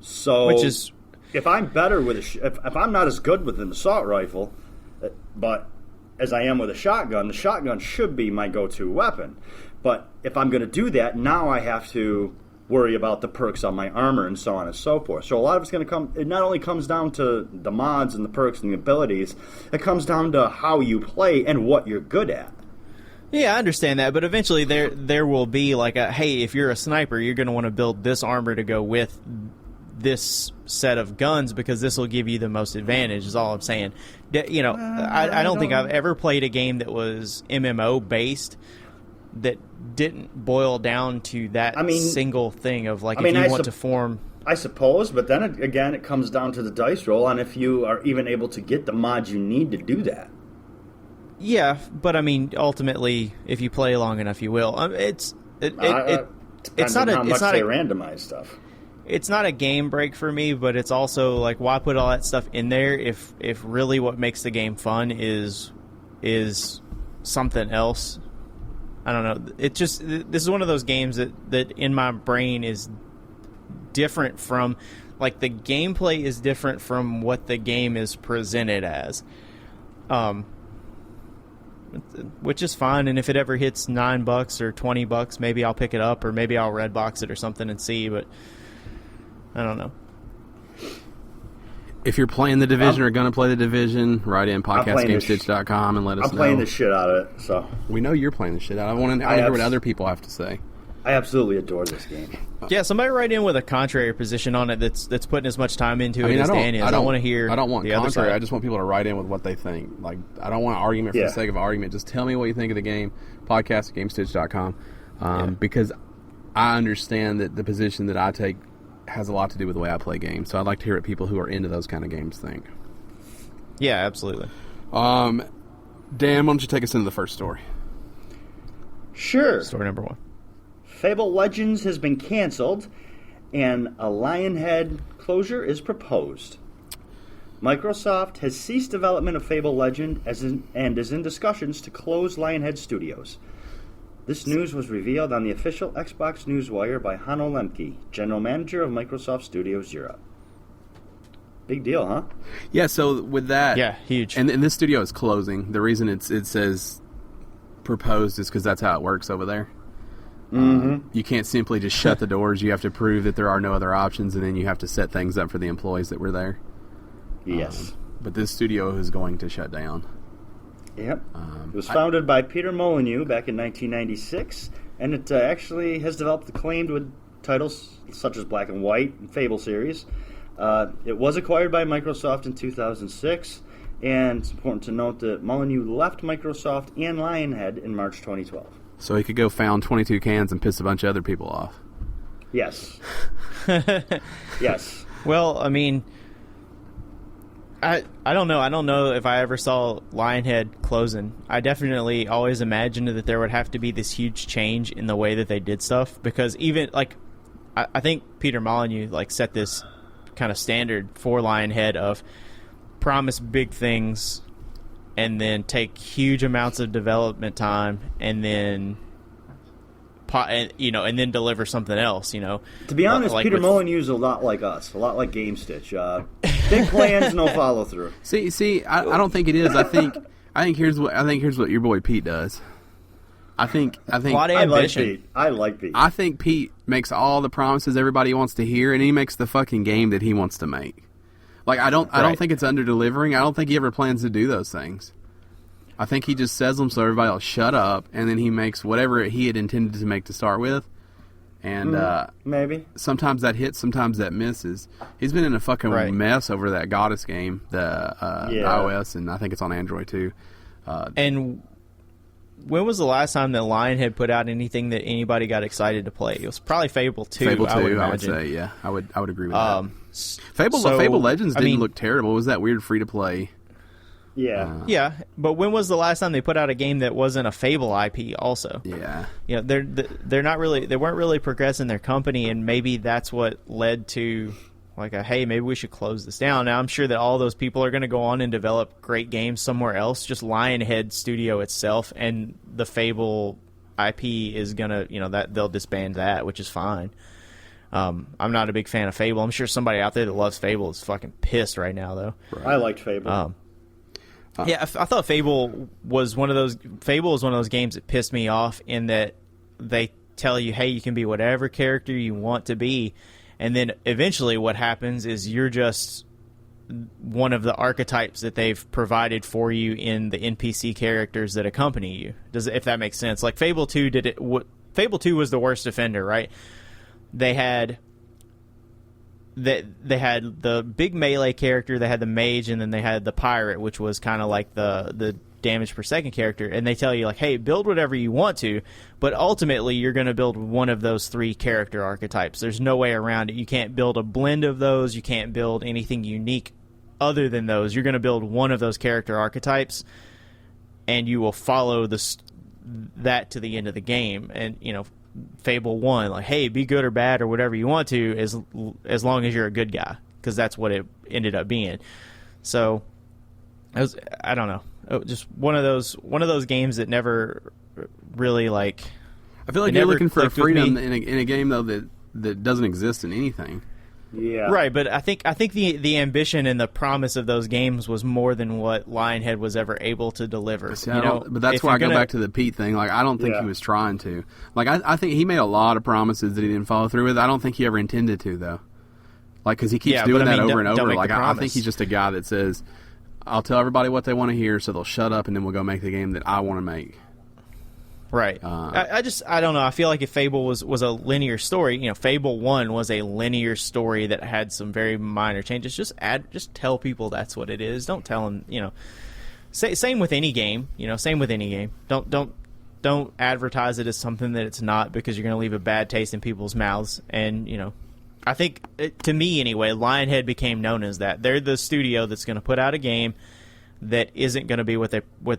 So, if I'm better with if I'm not as good with an assault rifle, but as I am with a shotgun, the shotgun should be my go-to weapon. But if I'm going to do that, now I have to worry about the perks on my armor and so on and so forth. So a lot of it's going to come. It not only comes down to the mods and the perks and the abilities, it comes down to how you play and what you're good at. Yeah, I understand that, but eventually there will be like hey, if you're a sniper, you're going to want to build this armor to go with this set of guns because this will give you the most advantage, is all I'm saying. I don't think I've ever played a game that was MMO based that didn't boil down to that single thing of if you want to form. I suppose, but then again it comes down to the dice roll on if you are even able to get the mods you need to do that. Yeah, but ultimately, if you play long enough, you will. It's not how much they randomize stuff. It's not a game break for me, but it's also why put all that stuff in there if really what makes the game fun is something else. I don't know. This is one of those games that in my brain is different from the gameplay is different from what the game is presented as. Which is fine, and if it ever hits $9 or $20, maybe I'll pick it up, or maybe I'll Redbox it or something and see, but I don't know. If you're playing the Division or going to play the Division, write in podcastgamestitch.com and let us know. I'm playing the shit out of it, so. We know you're playing the shit out of it. I want to hear what other people have to say. I absolutely adore this game. Yeah, somebody write in with a contrary position on it that's putting as much time into it as Dan is. I want to hear. I don't want the contrary. other side. I just want people to write in with what they think. I don't want an argument for the sake of argument. Just tell me what you think of the game. Podcast@gamestitch.com. Because I understand that the position that I take has a lot to do with the way I play games. So I'd like to hear what people who are into those kind of games think. Yeah, absolutely. Dan, why don't you take us into the first story? Sure. Story number 1. Fable Legends has been canceled, and a Lionhead closure is proposed. Microsoft has ceased development of Fable Legend and is in discussions to close Lionhead Studios. This news was revealed on the official Xbox Newswire by Hanno Lemke, General Manager of Microsoft Studios Europe. Big deal, huh? Yeah, so with that... Yeah, huge. And this studio is closing. The reason it says proposed is because that's how it works over there. Mm-hmm. You can't simply just shut the doors. You have to prove that there are no other options, and then you have to set things up for the employees that were there. Yes. But this studio is going to shut down. Yep. It was founded by Peter Molyneux back in 1996, and it actually has developed acclaimed with titles such as Black and White and Fable series. It was acquired by Microsoft in 2006, and it's important to note that Molyneux left Microsoft and Lionhead in March 2012. So he could go found 22 cans and piss a bunch of other people off. Yes. Yes. Well, I mean, I don't know. I don't know if I ever saw Lionhead closing. I definitely always imagined that there would have to be this huge change in the way that they did stuff, because even, like, I think Peter Molyneux, like, set this kind of standard for Lionhead of promise big things and then take huge amounts of development time and then and then deliver something else, To be honest, like Peter Molyneux is a lot like us, a lot like Gamestitch. Big plans, no follow through. See, I don't think it is. I think here's what your boy Pete does. I think a lot of ambition. I like Pete. I think Pete makes all the promises everybody wants to hear, and he makes the fucking game that he wants to make. Like, I don't think it's under delivering. I don't think he ever plans to do those things. I think he just says them so everybody will shut up, and then he makes whatever he had intended to make to start with. And maybe sometimes that hits, sometimes that misses. He's been in a fucking mess over that Goddess game, the iOS, and I think it's on Android too. And when was the last time that Lionhead put out anything that anybody got excited to play? It was probably Fable 2. Fable 2, I would say, yeah. I would agree with that. Fable Legends didn't look terrible. It was that weird free-to-play. Yeah. Yeah, but when was the last time they put out a game that wasn't a Fable IP also? Yeah. They're not really, they weren't really progressing their company, and maybe that's what led to like hey, maybe we should close this down. Now, I'm sure that all those people are going to go on and develop great games somewhere else. Just Lionhead Studio itself and the Fable IP is going to, that they'll disband that, which is fine. I'm not a big fan of Fable. I'm sure somebody out there that loves Fable is fucking pissed right now, though. Right. I liked Fable. Yeah, I thought Fable was one of those games that pissed me off in that they tell you, hey, you can be whatever character you want to be, and then eventually what happens is you're just one of the archetypes that they've provided for you in the NPC characters that accompany you. If that makes sense. Like Fable 2 Fable 2 was the worst offender, right? They had the big melee character, they had the mage, and then they had the pirate, which was kind of like the damage per second character. And they tell you, like, hey, build whatever you want to, but ultimately you're going to build one of those three character archetypes. There's no way around it. You can't build a blend of those. You can't build anything unique other than those. You're going to build one of those character archetypes, and you will follow that to the end of the game. And, Fable 1, like, hey, be good or bad or whatever you want to, as long as you're a good guy, because that's what it ended up being. So, I don't know, just one of those games that never really like. I feel like you're looking for a freedom in a game though that doesn't exist in anything. Yeah. Right, but I think the ambition and the promise of those games was more than what Lionhead was ever able to deliver. See, but that's where I go back to the Pete thing. Like, I don't think he was trying to. Like, I think he made a lot of promises that he didn't follow through with. I don't think he ever intended to, though. Like, because he keeps doing that over and over. Like, I think he's just a guy that says, I'll tell everybody what they want to hear, so they'll shut up, and then we'll go make the game that I want to make. Right. I don't know. I feel like if Fable was a linear story, Fable 1 was a linear story that had some very minor changes. Just tell people that's what it is. Don't tell them, same with any game, same with any game. Don't don't advertise it as something that it's not, because you're going to leave a bad taste in people's mouths. And, I think, to me anyway, Lionhead became known as that. They're the studio that's going to put out a game that isn't going to be what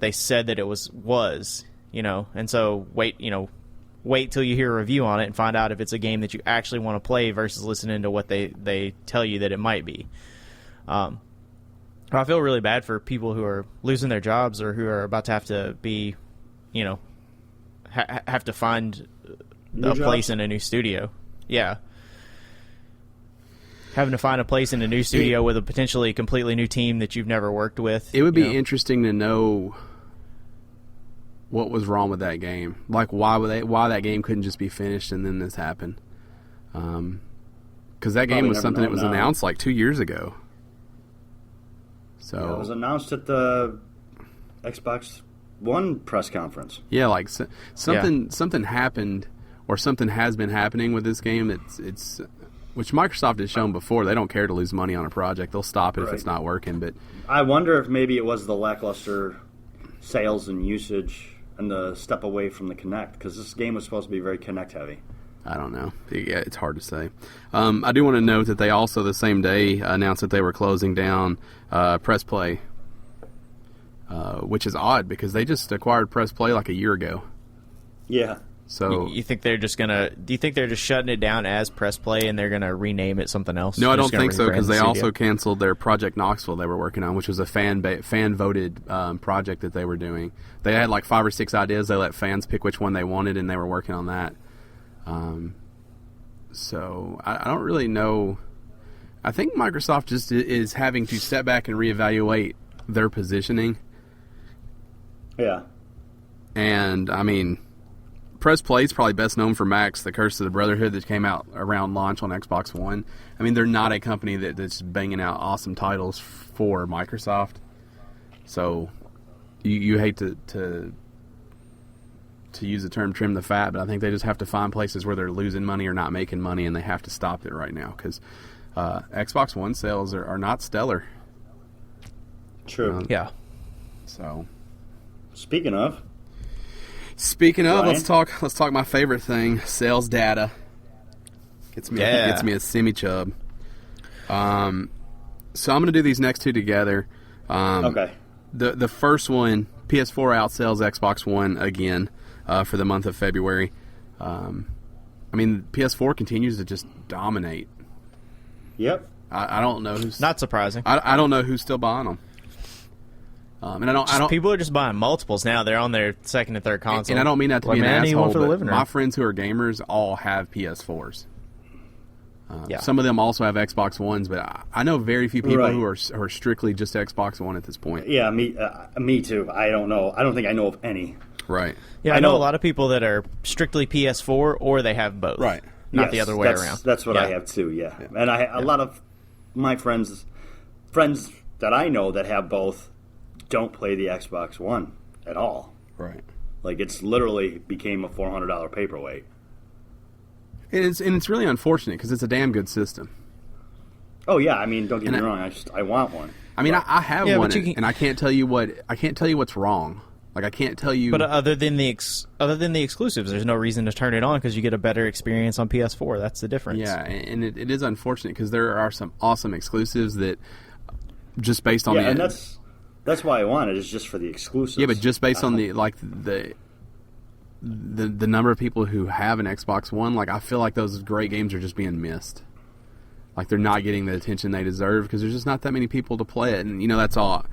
they said that it was, And so wait till you hear a review on it and find out if it's a game that you actually want to play versus listening to what they tell you that it might be. I feel really bad for people who are losing their jobs or who are about to have to be, have to find a place in a new studio. Yeah. Having to find a place in a new studio with a potentially completely new team that you've never worked with. It would be interesting to know what was wrong with that game. Like, why that game couldn't just be finished and then this happened. Because that game was something that was announced like 2 years ago. So yeah, it was announced at the Xbox One press conference. Yeah, like something happened, or something has been happening with this game. It's which Microsoft has shown before. They don't care to lose money on a project. They'll stop it if it's not working. But I wonder if maybe it was the lackluster sales and usage and the step away from the Kinect, because this game was supposed to be very Kinect heavy. I don't know. Yeah, it's hard to say. I do want to note that they also, the same day, announced that they were closing down Press Play, which is odd because they just acquired Press Play like a year ago. Yeah. So you think they're just gonna? Do you think they're just shutting it down as Press Play and they're gonna rename it something else? No, I don't think so, because they also canceled their Project Knoxville they were working on, which was a fan voted project that they were doing. They had like 5 or 6 ideas. They let fans pick which one they wanted, and they were working on that. So I don't really know. I think Microsoft just is having to step back and reevaluate their positioning. Yeah. And I mean, Press Play is probably best known for Max, the Curse of the Brotherhood, that came out around launch on Xbox One. I mean, they're not a company that's banging out awesome titles for Microsoft. So you hate to use the term trim the fat, but I think they just have to find places where they're losing money or not making money, and they have to stop it right now, because Xbox One sales are not stellar. True. Yeah. So, Speaking of, Ryan? let's talk my favorite thing, sales data. Gets me a semi-chub. So I'm going to do these next two together. okay. The first one, PS4 outsells Xbox One again for the month of February. I mean, PS4 continues to just dominate. Yep. I don't know who's Not surprising. I don't know who's still buying them. And I don't. People are just buying multiples now. They're on their second and third console. And I don't mean that to be an I need one asshole, for the but living room. my friends who are gamers all have PS4s. Yeah. Some of them also have Xbox Ones, but I know very few people Right. who are strictly just Xbox One at this point. Yeah, me too. I don't know. I don't think I know of any. Right. Yeah, I know a lot of people that are strictly PS4 or they have both. Right. Not the other way around. That's what I have too. Yeah, and a lot of my friends that I know that have both don't play the Xbox One at all. Right. Like, it's literally became a $400 paperweight. And it's really unfortunate because it's a damn good system. Oh yeah, I mean, don't get me wrong. I want one. I mean, I have one, but and I can't tell you what's wrong. Like, I can't tell you. But other than the exclusives, there's no reason to turn it on because you get a better experience on PS4. That's the difference. Yeah, and it is unfortunate because there are some awesome exclusives that just based on and that's why I want it, is just for the exclusives. Yeah, but just based on the number of people who have an Xbox One, like, I feel like those great games are just being missed. Like, they're not getting the attention they deserve because there's just not that many people to play it, and that's all.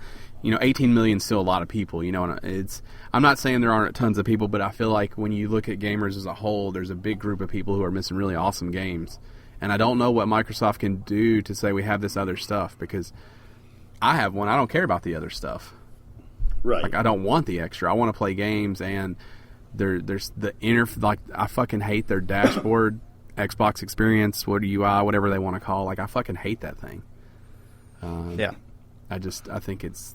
18 million is still a lot of people. And I'm not saying there aren't tons of people, but I feel like when you look at gamers as a whole, there's a big group of people who are missing really awesome games. And I don't know what Microsoft can do to say we have this other stuff, because I have one. I don't care about the other stuff. Right. Like, I don't want the extra. I want to play games, and there's the I fucking hate their dashboard, Xbox experience, UI, whatever they want to call. Like, I fucking hate that thing. Yeah. I think it's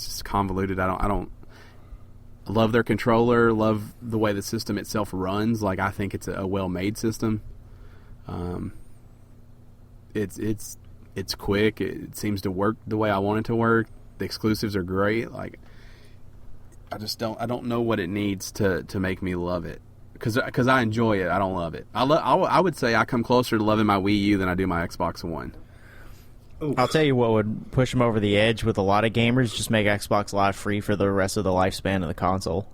just convoluted. I don't love their controller, love the way the system itself runs. Like, I think it's a well-made system. It's quick. It seems to work the way I want it to work. The exclusives are great. Like, I don't know what it needs to make me love it. Because I enjoy it, I don't love it. I would say I come closer to loving my Wii U than I do my Xbox One. Oof. I'll tell you what would push them over the edge with a lot of gamers: just make Xbox Live free for the rest of the lifespan of the console.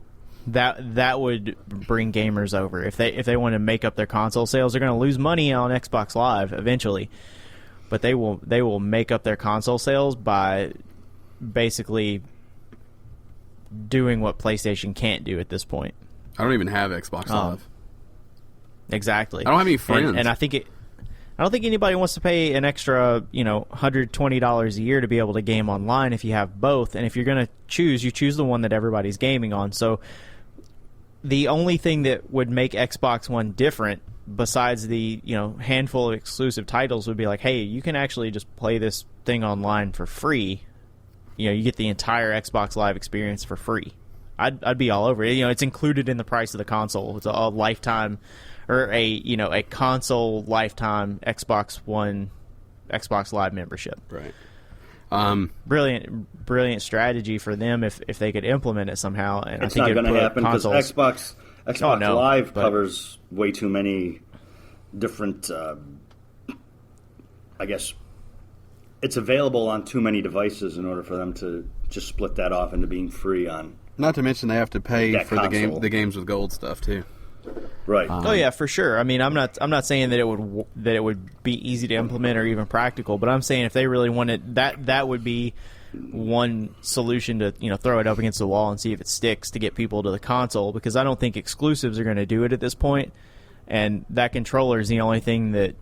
That would bring gamers over. If they want to make up their console sales, they're going to lose money on Xbox Live eventually, but they will make up their console sales by basically doing what PlayStation can't do at this point. I don't even have Xbox Live. Exactly. I don't have any friends. And I don't think anybody wants to pay an extra, $120 a year to be able to game online if you have both. And if you're going to choose, you choose the one that everybody's gaming on. So the only thing that would make Xbox One different, besides the handful of exclusive titles, would be like, hey, you can actually just play this thing online for free. You get the entire Xbox Live experience for free. I'd be all over it. It's included in the price of the console. It's a lifetime, or a console lifetime Xbox One, Xbox Live membership. Right. Brilliant strategy for them if they could implement it somehow. And it's I think not going to happen because Xbox Live covers way too many different. I guess it's available on too many devices in order for them to just split that off into being free on. Not to mention they have to pay for console. the games with gold stuff too. Right. Oh yeah, for sure. I mean, I'm not saying that it would be easy to implement or even practical, but I'm saying if they really wanted that would be one solution to throw it up against the wall and see if it sticks to get people to the console, because I don't think exclusives are going to do it at this point, and that controller is the only thing that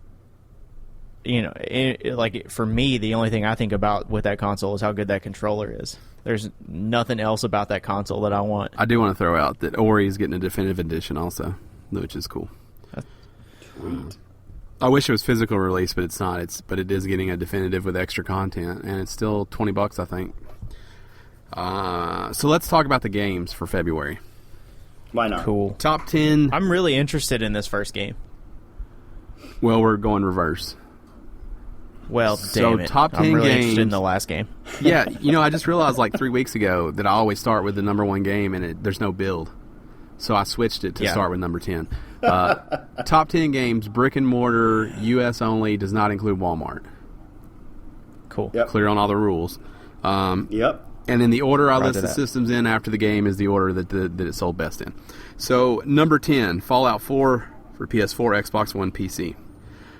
for me, the only thing I think about with that console is how good that controller is. There's nothing else about that console that I want. I do want to throw out that Ori is getting a definitive edition also, which is cool. I wish it was physical release, but it's not. But it is getting a definitive with extra content, and it's still $20, I think. So let's talk about the games for February. Why not? Cool. Top 10. I'm really interested in this first game. Well, we're going reverse. Well, damn it. Top 10 I'm really games. interested in the last game. Yeah, I just realized like 3 weeks ago that I always start with the number 1 game and there's no build. So I switched it to start with number 10. Top 10 games, brick and mortar, U.S. only, does not include Walmart. Cool. Yep. Clear on all the rules. Yep. And then the order I Roger list the that. systems in after the game is the order that it sold best in. So number 10, Fallout 4 for PS4, Xbox One, PC.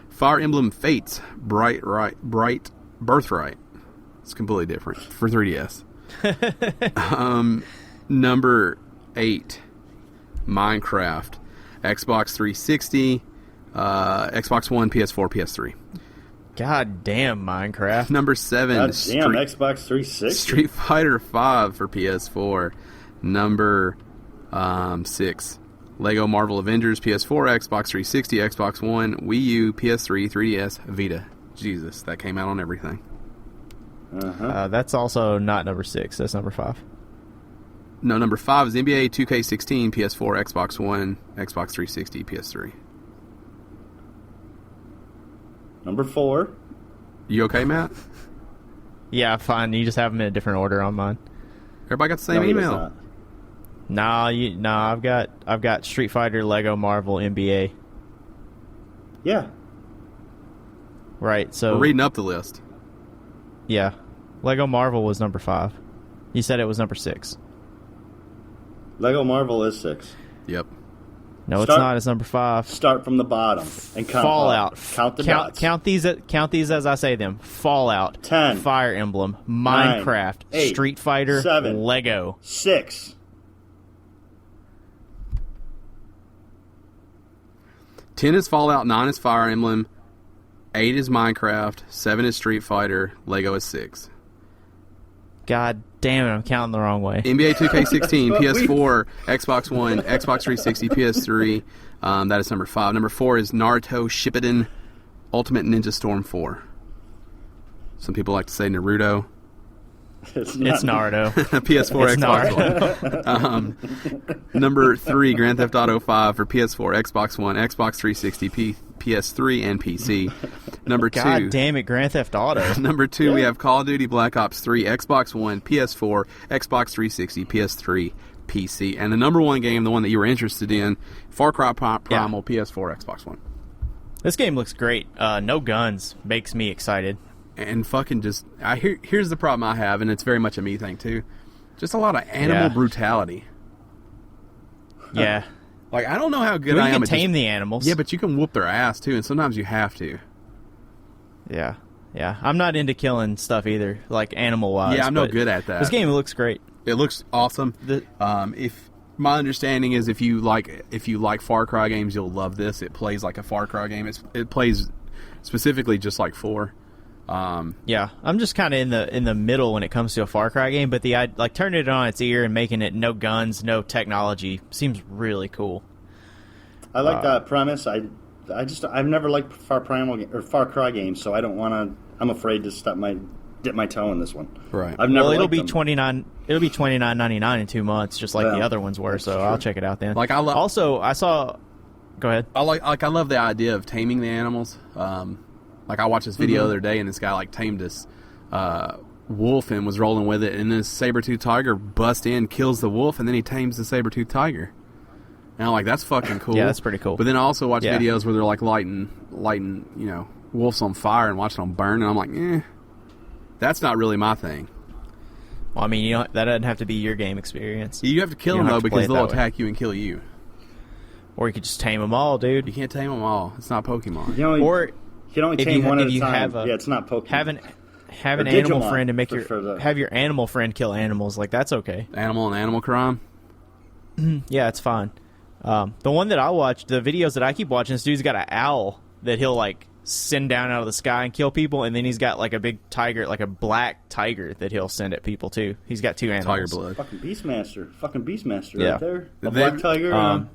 Fire Emblem Fates, Bright Birthright. It's completely different for 3DS. Number 8, Minecraft, Xbox 360, Xbox One, PS4, PS3. God damn, Minecraft. Number 7, God damn, Xbox 360. Street Fighter 5 for PS4. Number 6, Lego Marvel Avengers, PS4, Xbox 360, Xbox One, Wii U, PS3, 3DS, Vita. Jesus, that came out on everything. That's also not number 6. That's number 5. No, number 5 is NBA 2K16, PS4, Xbox One, Xbox 360, PS3. Number 4. You okay, Matt? Yeah, fine. You just have them in a different order on mine. Everybody got the same No, he does email. not. I've got Street Fighter, Lego Marvel, NBA. Yeah. Right, so We're reading up the list. yeah. Lego Marvel was number 5. You said it was number 6. Lego Marvel is 6. Yep. No, it's not. It's number 5. Start from the bottom and count. Fallout. Count the dots. Count these as I say them. Fallout. 10. Fire Emblem. Minecraft. 8, Street Fighter. 7. Lego. 6. 10 is Fallout, 9 is Fire Emblem, 8 is Minecraft, 7 is Street Fighter, Lego is 6. God damn it, I'm counting the wrong way. NBA 2K16, PS4, Xbox One, Xbox 360, PS3. That is number 5. Number 4 is Naruto Shippuden Ultimate Ninja Storm 4. Some people like to say Naruto. It's Naruto. PS4, It's Xbox One. Number 3, Grand Theft Auto 5 for PS4, Xbox One, Xbox 360, PS3, and PC. Number 2. God damn it, Grand Theft Auto. Number 2, we have Call of Duty Black Ops 3, Xbox One, PS4, Xbox 360, PS3, PC. And the number 1 game, the one that you were interested in, Far Cry Primal, PS4, Xbox One. This game looks great. No guns makes me excited. And fucking just... here's the problem I have, and it's very much a me thing, too. Just a lot of animal brutality. Yeah. Like, I don't know how good I am. You can tame the animals. Yeah, but you can whoop their ass, too, and sometimes you have to. Yeah. I'm not into killing stuff either, like animal-wise. Yeah, I'm no good at that. This game looks great. It looks awesome. If my understanding is if you like Far Cry games, you'll love this. It plays like a Far Cry game. It plays specifically just like 4. Yeah, I'm just kind of in the middle when it comes to a Far Cry game, but like turning it on its ear and making it no guns, no technology seems really cool. I like that premise. I've never liked Far Cry games, so I don't want to. I'm afraid to dip my toe in this one. Right. I've never. Well, it'll liked be them. $29.99 in 2 months, just like the other ones were. That's so true. I'll check it out then. Like I saw. Go ahead. I love the idea of taming the animals. Like I watched this video the other day, and this guy like tamed this wolf and was rolling with it, and this saber-toothed tiger busts in, kills the wolf, and then he tames the saber-toothed tiger. And I'm like, that's fucking cool. Yeah, that's pretty cool. But then I also watch videos where they're like lighting, wolves on fire and watching them burn, and I'm like, that's not really my thing. Well, I mean, that doesn't have to be your game experience. You have to kill them though, because they'll attack you and kill you. Or you could just tame them all, dude. You can't tame them all. It's not Pokemon. You can only tame one at a time. Yeah, it's not Pokemon. Have an animal friend and have your animal friend kill animals. Like, that's okay. Animal and animal crime. Yeah, it's fine. The one that I watch, the videos that I keep watching, this dude's got an owl that he'll like send down out of the sky and kill people, and then he's got like a big tiger, like a black tiger that he'll send at people too. He's got 2 animals. Tiger blood. Fucking Beastmaster right there. A They- black tiger and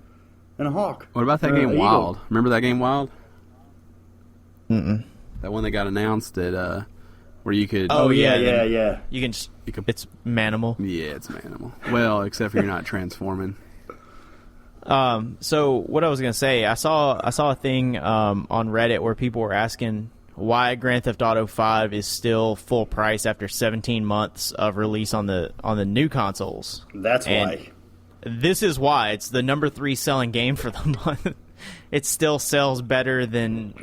a hawk. What about that Or game an Wild? eagle. Remember that game Wild? Mm-mm. That one that got announced at where you could. Oh, yeah. Yeah. You can just. It's Manimal. Yeah, it's Manimal. Well, except for you're not transforming. So what I was gonna say, I saw a thing on Reddit where people were asking why Grand Theft Auto 5 is still full price after 17 months of release on the new consoles. That's why. This is why. It's the number 3 selling game for the month. It still sells better than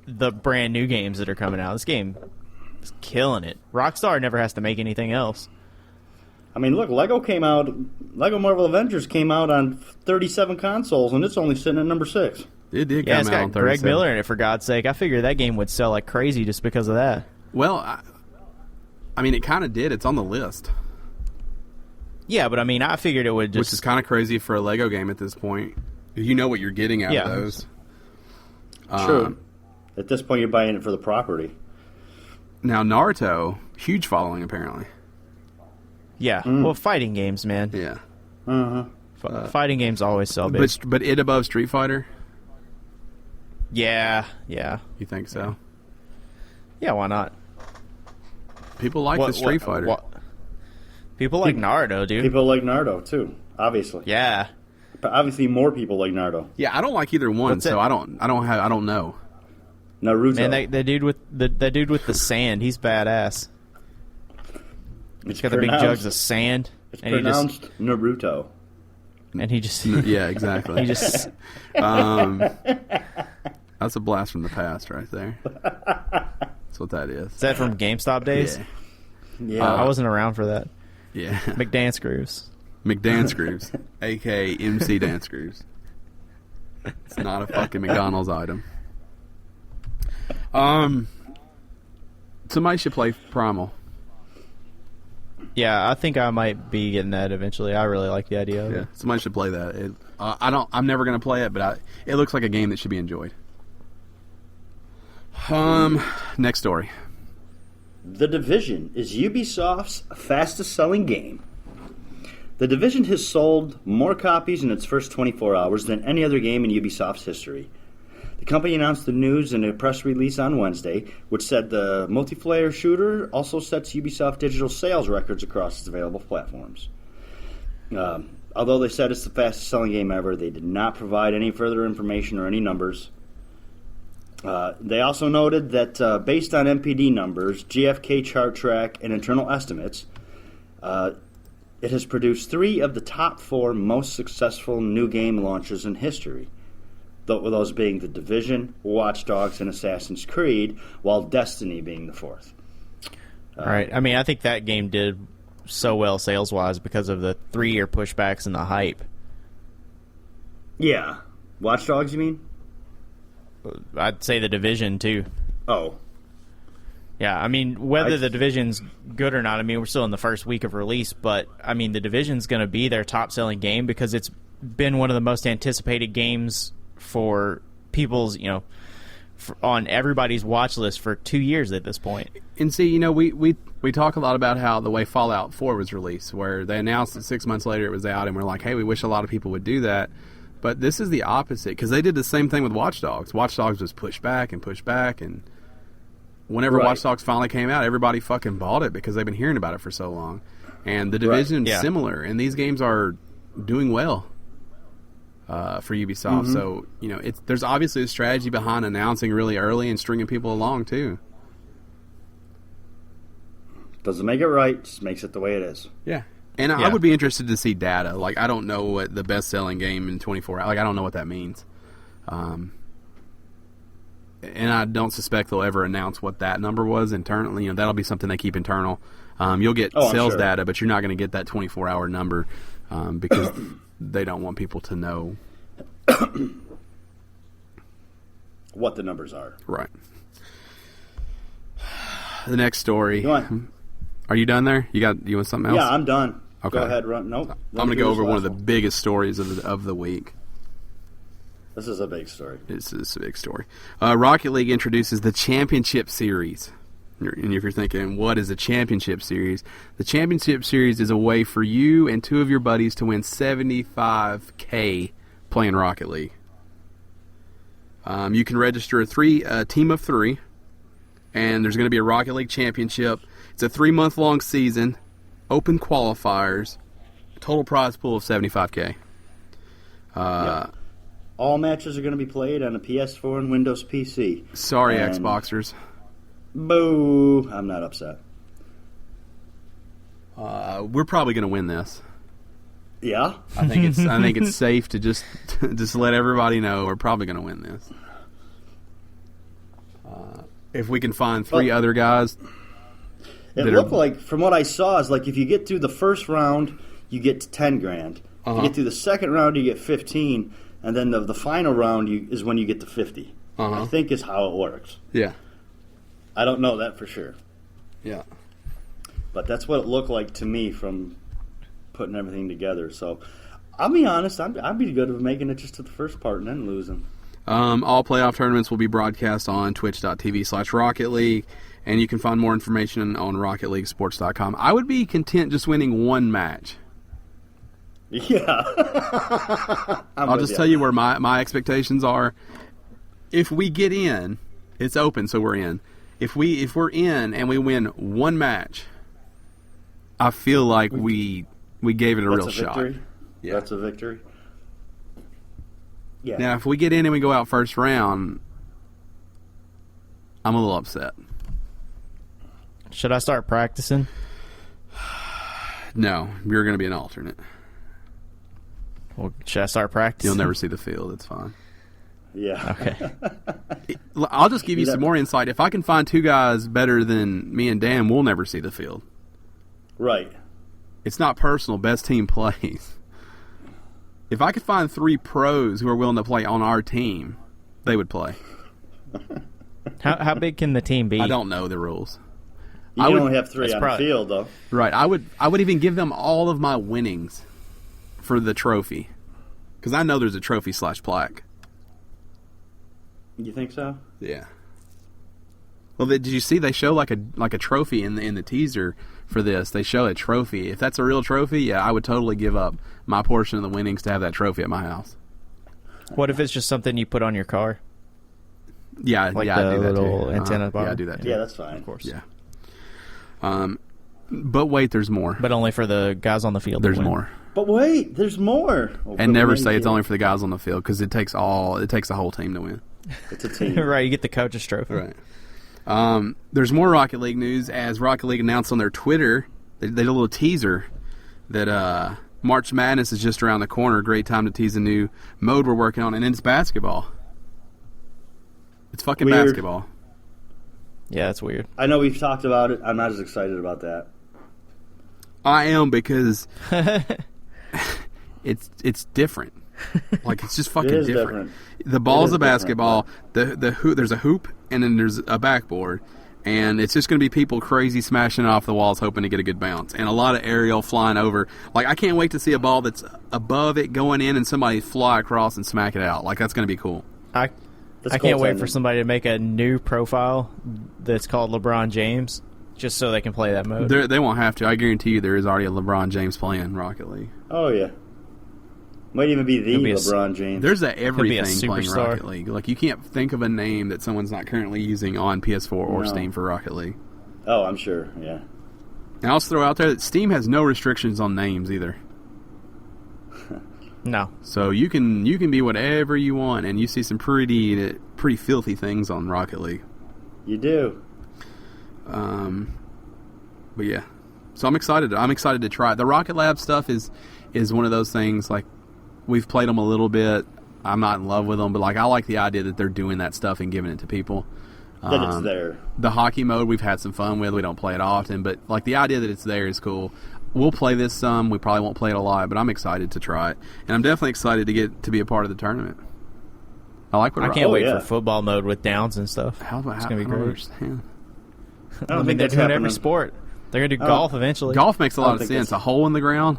the brand new games that are coming out. This game is killing it. Rockstar never has to make anything else. I mean, look, Lego Marvel Avengers came out on 37 consoles, and it's only sitting at number 6. It did Yeah, come it's out got on Greg 37. Miller in it, for God's sake. I figured that game would sell like crazy just because of that. Well, I mean, it kind of did. It's on the list. Yeah, but I mean, I figured it would just... Which is kind of crazy for a Lego game at this point. You know what you're getting out of those. True. At this point, you're buying it for the property. Now, Naruto, huge following, apparently. Yeah, well, fighting games, man. Yeah. Uh-huh. Fighting games always sell big. But it above Street Fighter? Yeah. You think so? Yeah, why not? People like the Street Fighter. People like Naruto, dude. People like Naruto, too, obviously. Yeah. But obviously, more people like Naruto. Yeah, I don't like either one, so I don't know. Naruto. Man, that dude with the sand, he's badass. He's got the big jugs of sand. It's pronounced Naruto. And he just... Yeah, exactly. He just... That's a blast from the past right there. That's what that is. Is that from GameStop days? Yeah. I wasn't around for that. Yeah. McDance Grooves. McDance Grooves, a.k.a. MC Dance Grooves. It's not a fucking McDonald's item. Somebody should play Primal. Yeah, I think I might be getting that eventually. I really like the idea of it. Somebody should play that. I'm never going to play it, but it looks like a game that should be enjoyed. Next story. The Division is Ubisoft's fastest-selling game. The Division has sold more copies in its first 24 hours than any other game in Ubisoft's history. The company announced the news in a press release on Wednesday, which said the multiplayer shooter also sets Ubisoft digital sales records across its available platforms. Although they said it's the fastest-selling game ever, they did not provide any further information or any numbers. They also noted that based on MPD numbers, GFK chart track, and internal estimates, it has produced 3 of the top 4 most successful new game launches in history. Those being The Division, Watch Dogs, and Assassin's Creed, while Destiny being the 4th. Right. I mean, I think that game did so well sales-wise because of the 3-year pushbacks and the hype. Yeah. Watch Dogs, you mean? I'd say The Division, too. Oh. Yeah, I mean, whether The Division's good or not, I mean, we're still in the first week of release, but, I mean, The Division's going to be their top-selling game because it's been one of the most anticipated games for people's, on everybody's watch list for 2 years at this point. And see, we talk a lot about how the way Fallout 4 was released, where they announced that 6 months later it was out, and we're like, hey, we wish a lot of people would do that. But this is the opposite, because they did the same thing with Watch Dogs. Watch Dogs was pushed back, and whenever Watch Dogs finally came out, everybody fucking bought it because they've been hearing about it for so long. And The Division's similar, and these games are doing well for Ubisoft. Mm-hmm. So, there's obviously a strategy behind announcing really early and stringing people along, too. Doesn't make it right, just makes it the way it is. Yeah. And I would be interested to see data. Like, I don't know what the best-selling game in 24 hours... Like, I don't know what that means. And I don't suspect they'll ever announce what that number was internally. That'll be something they keep internal. You'll get sales data, but you're not going to get that 24-hour number because they don't want people to know what the numbers are. Right. The next story. Are you done there? You want something else? Yeah, I'm done. Okay. Go ahead, run. Nope. I'm going to go over one of the biggest stories of the week. This is a big story. This is a big story. Rocket League introduces the Championship Series. And if you're thinking, what is a Championship Series? The Championship Series is a way for you and 2 of your buddies to win $75K playing Rocket League. You can register a team of 3, and there's going to be a Rocket League Championship. It's a 3-month-long season, open qualifiers, total prize pool of $75K. All matches are going to be played on a PS4 and Windows PC. Sorry, Xboxers. Boo! I'm not upset. We're probably going to win this. Yeah, I think it's safe to just let everybody know we're probably going to win this. If we can find 3 other guys. It looked like, from what I saw, is like if you get through the first round, you get $10,000. If you get through the second round, you get 15, and then the final round is when you get to 50. I think is how it works. Yeah. I don't know that for sure. Yeah. But that's what it looked like to me from putting everything together. So I'll be honest, I'd be good with making it just to the first part and then losing. All playoff tournaments will be broadcast on twitch.tv/Rocket League, and you can find more information on RocketLeagueSports.com. I would be content just winning 1 match. Yeah. I'll just tell you where my expectations are. If we get in, it's open, so we're in. If we're in and we win 1 match, I feel like we gave it a real shot. Yeah. That's a victory. Yeah. Now, if we get in and we go out first round, I'm a little upset. Should I start practicing? No, you're going to be an alternate. Well, should I start practicing? You'll never see the field. It's fine. Yeah. Okay. I'll just give you some more insight. If I can find 2 guys better than me and Dan, we'll never see the field. Right. It's not personal. Best team plays. If I could find 3 pros who are willing to play on our team, they would play. How big can the team be? I don't know the rules. You can only have 3 on the field, though. Right. I would even give them all of my winnings for the trophy, because I know there's a trophy/plaque. You think so? Yeah. Well, did you see they show like a trophy in the teaser for this? They show a trophy. If that's a real trophy, yeah, I would totally give up my portion of the winnings to have that trophy at my house. What if it's just something you put on your car? Yeah, like I do that little too. Antenna bar? Yeah, I do that too. Yeah, that's fine. Of course. Yeah. But wait, there's more. But only for the guys on the field. There's more. But wait, there's more. And never say it's only for the guys on the field, because it takes the whole team to win. It's a team. Right, you get the coach's trophy. Right. There's more Rocket League news as Rocket League announced on their Twitter. They did a little teaser that March Madness is just around the corner. Great time to tease a new mode we're working on, and it's basketball. It's fucking Weird. basketball. Yeah, that's weird. I know we've talked about it. I'm not as excited about that. I am because it's different. Like it's just fucking It is different. different. The ball's It is a basketball. The hoop, there's a hoop and then there's a backboard, and it's just going to be people crazy smashing it off the walls, hoping to get a good bounce, and a lot of aerial flying over. Like I can't wait to see a ball that's above it going in, and somebody fly across and smack it out. Like that's going to be cool. I can't wait for somebody to make a new profile that's called LeBron James, just so they can play that mode. They won't have to. I guarantee you, there is already a LeBron James playing Rocket League. Oh yeah. Might even be the be LeBron James. There's everything playing superstar. Rocket League. Like you can't think of a name that someone's not currently using on PS4 or Steam for Rocket League. Oh, I'm sure. Yeah. And I'll just throw out there that Steam has no restrictions on names either. No. So you can be whatever you want, and you see some pretty filthy things on Rocket League. You do. But yeah, so I'm excited. I'm excited to try it. The Rocket Lab stuff is one of those things. Like we've played them a little bit. I'm not in love with them, but like I like the idea that they're doing that stuff and giving it to people. That it's there. The hockey mode we've had some fun with. We don't play it often, but like the idea that it's there is cool. We'll play this some. We probably won't play it a lot, but I'm excited to try it, and I'm definitely excited to get to be a part of the tournament. I like what I can't wait for football mode with downs and stuff. It's going to be great. I don't think they're that's doing happening. every sport. They're going to do golf eventually. Golf makes a lot of think sense. that's- A hole in the ground.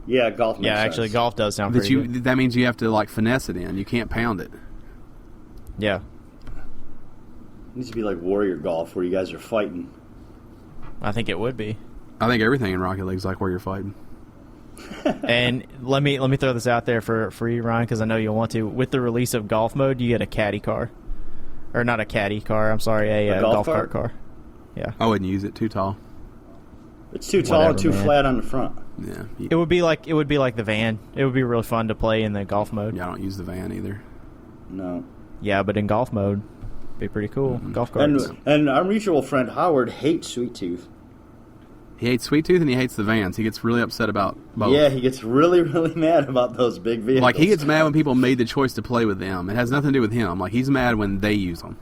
Yeah, golf makes Yeah, actually, sense. golf does sound pretty good. That means you have to like finesse it in. You can't pound it. Yeah. It needs to be like Warrior Golf, where you guys are fighting. I think it would be. I think everything in Rocket League is like where you're fighting. And let me throw this out there for you, Ryan, because I know you'll want to. With the release of golf mode, you get a caddy car. Or not a caddy car, I'm sorry, a golf cart car. Yeah. I wouldn't use it. Too tall. It's too tall and Whatever, too man. flat on the front. Yeah. It would be like the van. It would be really fun to play in the golf mode. Yeah, I don't use the van either. No. Yeah, but in golf mode, it'd be pretty cool. Golf carts. And our mutual friend Howard hates Sweet Tooth. He hates Sweet Tooth and he hates the vans. He gets really upset about both. Yeah, he gets really, really mad about those big vehicles. Like he gets mad when people made the choice to play with them. It has nothing to do with him. Like he's mad when they use them.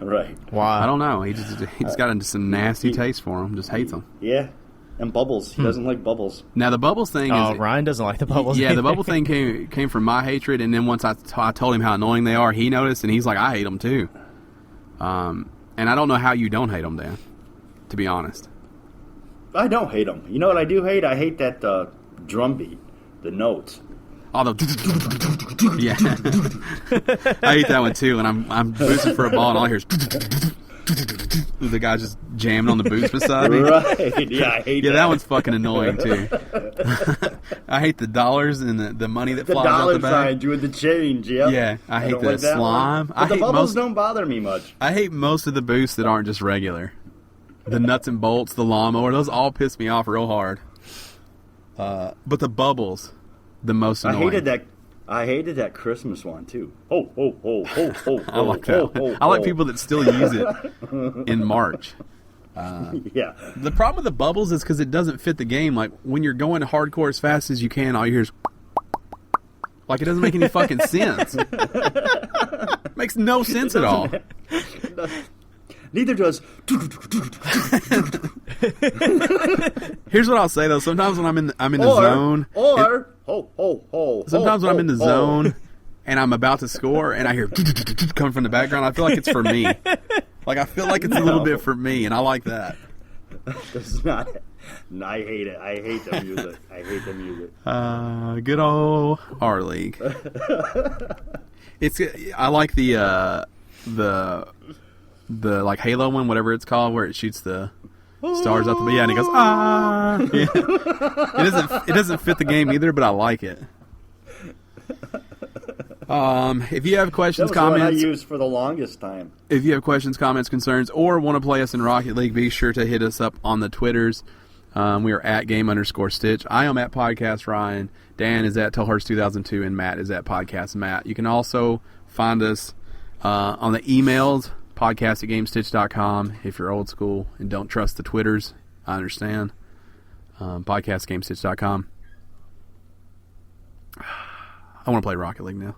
Right. Why? I don't know. He's got some nasty taste for them. Just hates them. Yeah. And bubbles. He doesn't like bubbles. Now the bubbles thing Oh, is Ryan doesn't like the bubbles. Yeah, the either. bubble thing came from my hatred, and then once I told him how annoying they are, he noticed, and he's like, I hate them too. And I don't know how you don't hate them, Dan. To be honest. I don't hate them. You know what I do hate? I hate that drum beat. The notes. Although, yeah, I hate that one too. And I'm boosting for a ball, and all I hear is the guy just jamming on the boost beside me. Right. Yeah, I hate that. Yeah, that one's fucking annoying too. I hate the dollars and the money that The flies out dollar the back. sign doing the change, yep. Yeah, I hate don't the like that slime. one. I But the hate bubbles most. don't bother me much. I hate most of the boosts that aren't just regular. The nuts and bolts, the lawnmower, those all piss me off real hard. But the bubbles, the most annoying. I hated that Christmas one too. Oh, oh, oh, oh, oh. I like that one. I like people that still use it in March. Yeah. The problem with the bubbles is because it doesn't fit the game. Like, when you're going hardcore as fast as you can, all you hear is... Like, it doesn't make any fucking sense. Makes no sense at all. Neither does. Here's what I'll say, though. Sometimes when I'm in the zone... Sometimes when I'm in the zone and I'm about to score and I hear coming from the background, I feel like it's for me. Like, I feel like it's a little bit for me, and I like that. It's not. No, I hate it. I hate the music. I hate the music. Good old R League. I like the like Halo one, whatever it's called, where it shoots the stars out the and it goes Yeah. It doesn't fit the game either, but I like it. If you have questions, That was the one I comments, used for the longest time. if you have questions, comments, concerns, or want to play us in Rocket League, be sure to hit us up on the Twitters. We are at @game_stitch. I am at Podcast Ryan. Dan is at Tellhurst2002, and Matt is at Podcast Matt. You can also find us On the emails, podcast@gamestitch.com. If you're old school and don't trust the Twitters, I understand. Podcast@gamestitch.com. I want to play Rocket League now.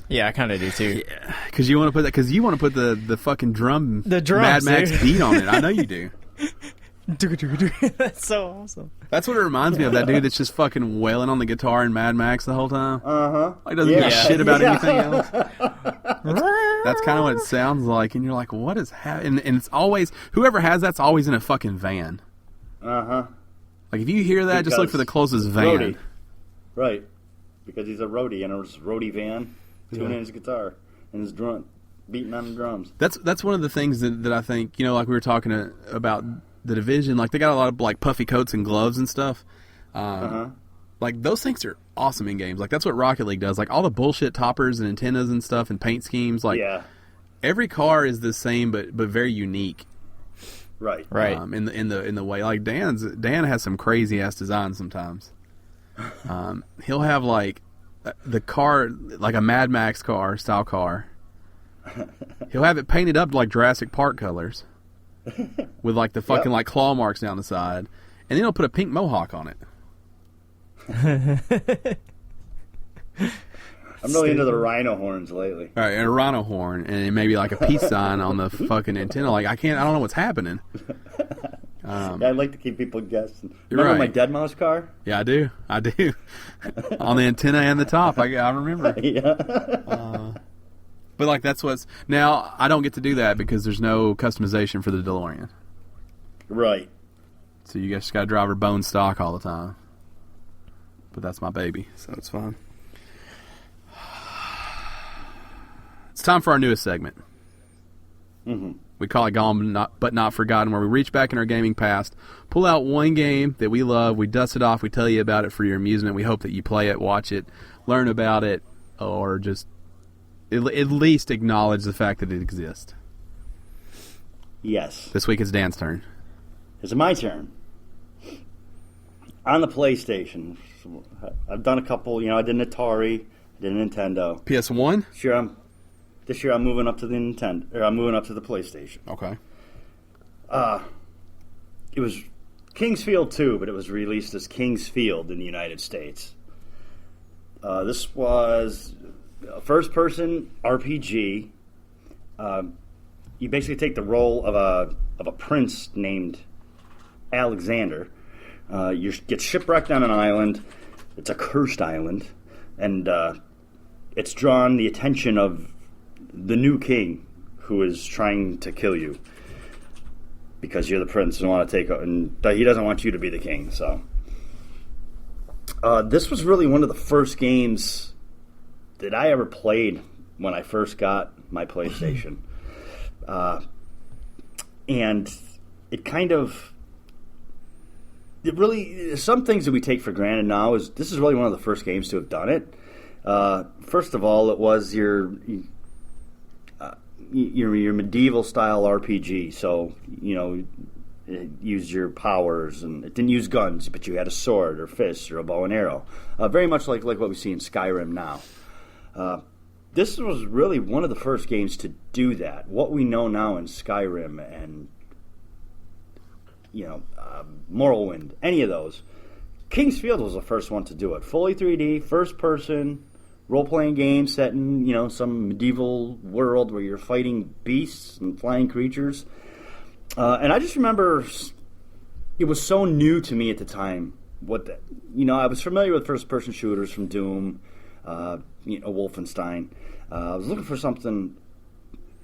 Yeah, I kind of do too. Yeah, because you want to put that. Because you want to put the fucking drums, Mad Max beat on it. I know you do. That's so awesome. That's what it reminds me of. That dude that's just fucking wailing on the guitar in Mad Max the whole time. Like doesn't give a shit about anything else. That's kind of what it sounds like, and you're like, what is happening? And it's always whoever has that's always in a fucking van. Like if you hear that, just look for the closest van. Roadie. Right, because he's a roadie in a roadie van, tuning his guitar and his drum, beating on the drums. That's one of the things that I think, like we were talking about the Division, like they got a lot of like puffy coats and gloves and stuff. Like those things are awesome in games. Like that's what Rocket League does. Like all the bullshit toppers and antennas and stuff and paint schemes. Like every car is the same, but very unique. Right. In the way, like Dan has some crazy ass designs sometimes. He'll have like the car, like a Mad Max style car. He'll have it painted up like Jurassic Park colors, with like the fucking like claw marks down the side, and then he'll put a pink mohawk on it. I'm really into the rhino horns lately. All right, and a rhino horn, and maybe like a peace sign on the fucking antenna. Like I don't know what's happening. I'd like to keep people guessing. Remember my Dead Mouse car? Yeah, I do. On the antenna and the top, I remember. But like that's what's now. I don't get to do that because there's no customization for the DeLorean. Right. So you just got to drive her bone stock all the time. But that's my baby, so it's fine. It's time for our newest segment. We call it Gone But Not Forgotten, where we reach back in our gaming past, pull out one game that we love, we dust it off, we tell you about it for your amusement. We hope that you play it, watch it, learn about it, or just at least acknowledge the fact that it exists. Yes. This week it's Dan's turn. It's my turn. On the PlayStation, I've done a couple. I did an Atari, I did a Nintendo. PS1? This year I'm moving up to the Nintendo, or I'm moving up to the PlayStation. Okay. It was Kingsfield 2, but it was released as Kingsfield in the United States. This was a first-person RPG. You basically take the role of a prince named Alexander. You get shipwrecked on an island. It's a cursed island, and it's drawn the attention of the new king, who is trying to kill you because you're the prince and want to take, and he doesn't want you to be the king. So this was really one of the first games that I ever played when I first got my PlayStation, and it really, some things that we take for granted now this is really one of the first games to have done it. First of all, it was your medieval style RPG, so it used your powers, and it didn't use guns, but you had a sword or fists or a bow and arrow, very much like what we see in Skyrim now. This was really one of the first games to do that. What we know now in Skyrim and Morrowind, any of those, Kingsfield was the first one to do it. Fully 3D, first person, role-playing game set in, some medieval world where you're fighting beasts and flying creatures. And I just remember it was so new to me at the time. I was familiar with first-person shooters from Doom, Wolfenstein. I was looking for something,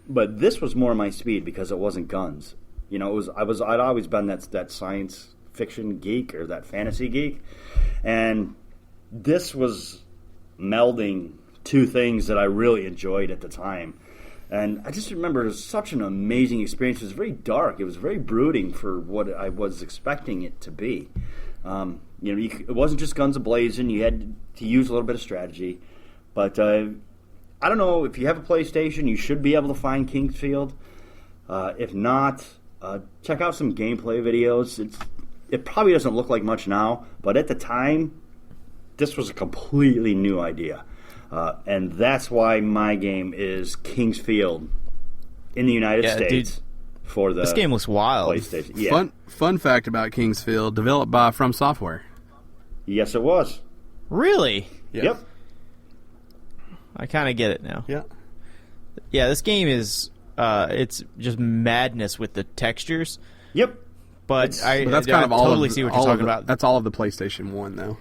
but this was more my speed because it wasn't guns. I'd always been that science fiction geek or that fantasy geek, and this was melding two things that I really enjoyed at the time. And I just remember it was such an amazing experience. It was very dark. It was very brooding for what I was expecting it to be. It wasn't just guns a-blazing. You had to use a little bit of strategy. But I don't know, if you have a PlayStation, you should be able to find Kingsfield. If not, check out some gameplay videos. It probably doesn't look like much now, but at the time, this was a completely new idea. And that's why my game is King's Field in the United States. Dude, for the this game looks wild. PlayStation. Yeah. Fun fact about King's Field, developed by From Software. Yes, it was. Really? Yep. I kind of get it now. Yeah. Yeah, this game is it's just madness with the textures. Yep. But That's kind of all totally of, see what all you're of talking the, about. That's all of the PlayStation 1, though.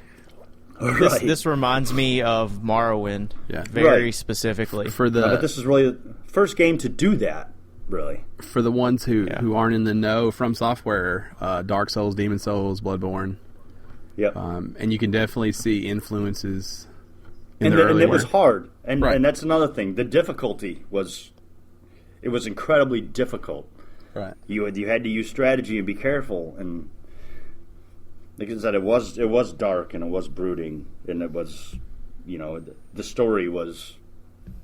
Right. This reminds me of Morrowind, Yeah. very Right. specifically. But this is really the first game to do that, really. For the ones who aren't in the know, From Software, Dark Souls, Demon Souls, Bloodborne. Yep. And you can definitely see influences in And, the and early it was work. hard. And Right. and that's another thing. The difficulty was incredibly difficult. Right. You had to use strategy and be careful, and like I said, it was dark and it was brooding, and it was, the story was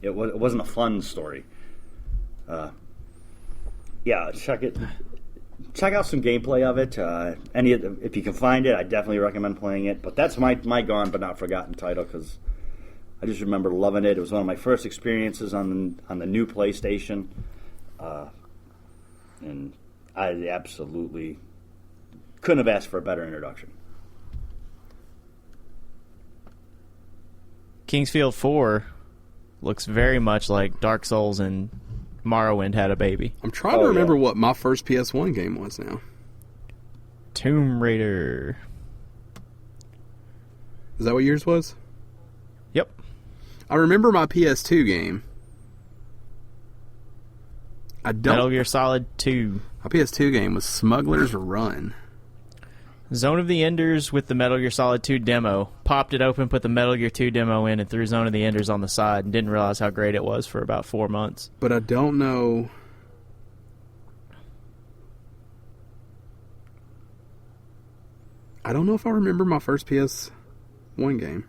it wasn't a fun story. Check out some gameplay of it. If you can find it, I definitely recommend playing it. But that's my gone but not forgotten title, because I just remember loving it. It was one of my first experiences on the new PlayStation. And I absolutely couldn't have asked for a better introduction. King's Field 4 looks very much like Dark Souls and Morrowind had a baby. I'm trying to remember what my first PS1 game was now. Tomb Raider. Is that what yours was? Yep. I remember my PS2 game. I don't. Metal Gear Solid 2. My PS2 game was Smuggler's Run. Zone of the Enders with the Metal Gear Solid 2 demo. Popped it open, put the Metal Gear 2 demo in, and threw Zone of the Enders on the side, and didn't realize how great it was for about 4 months. But I don't know. I don't know if I remember my first PS1 game.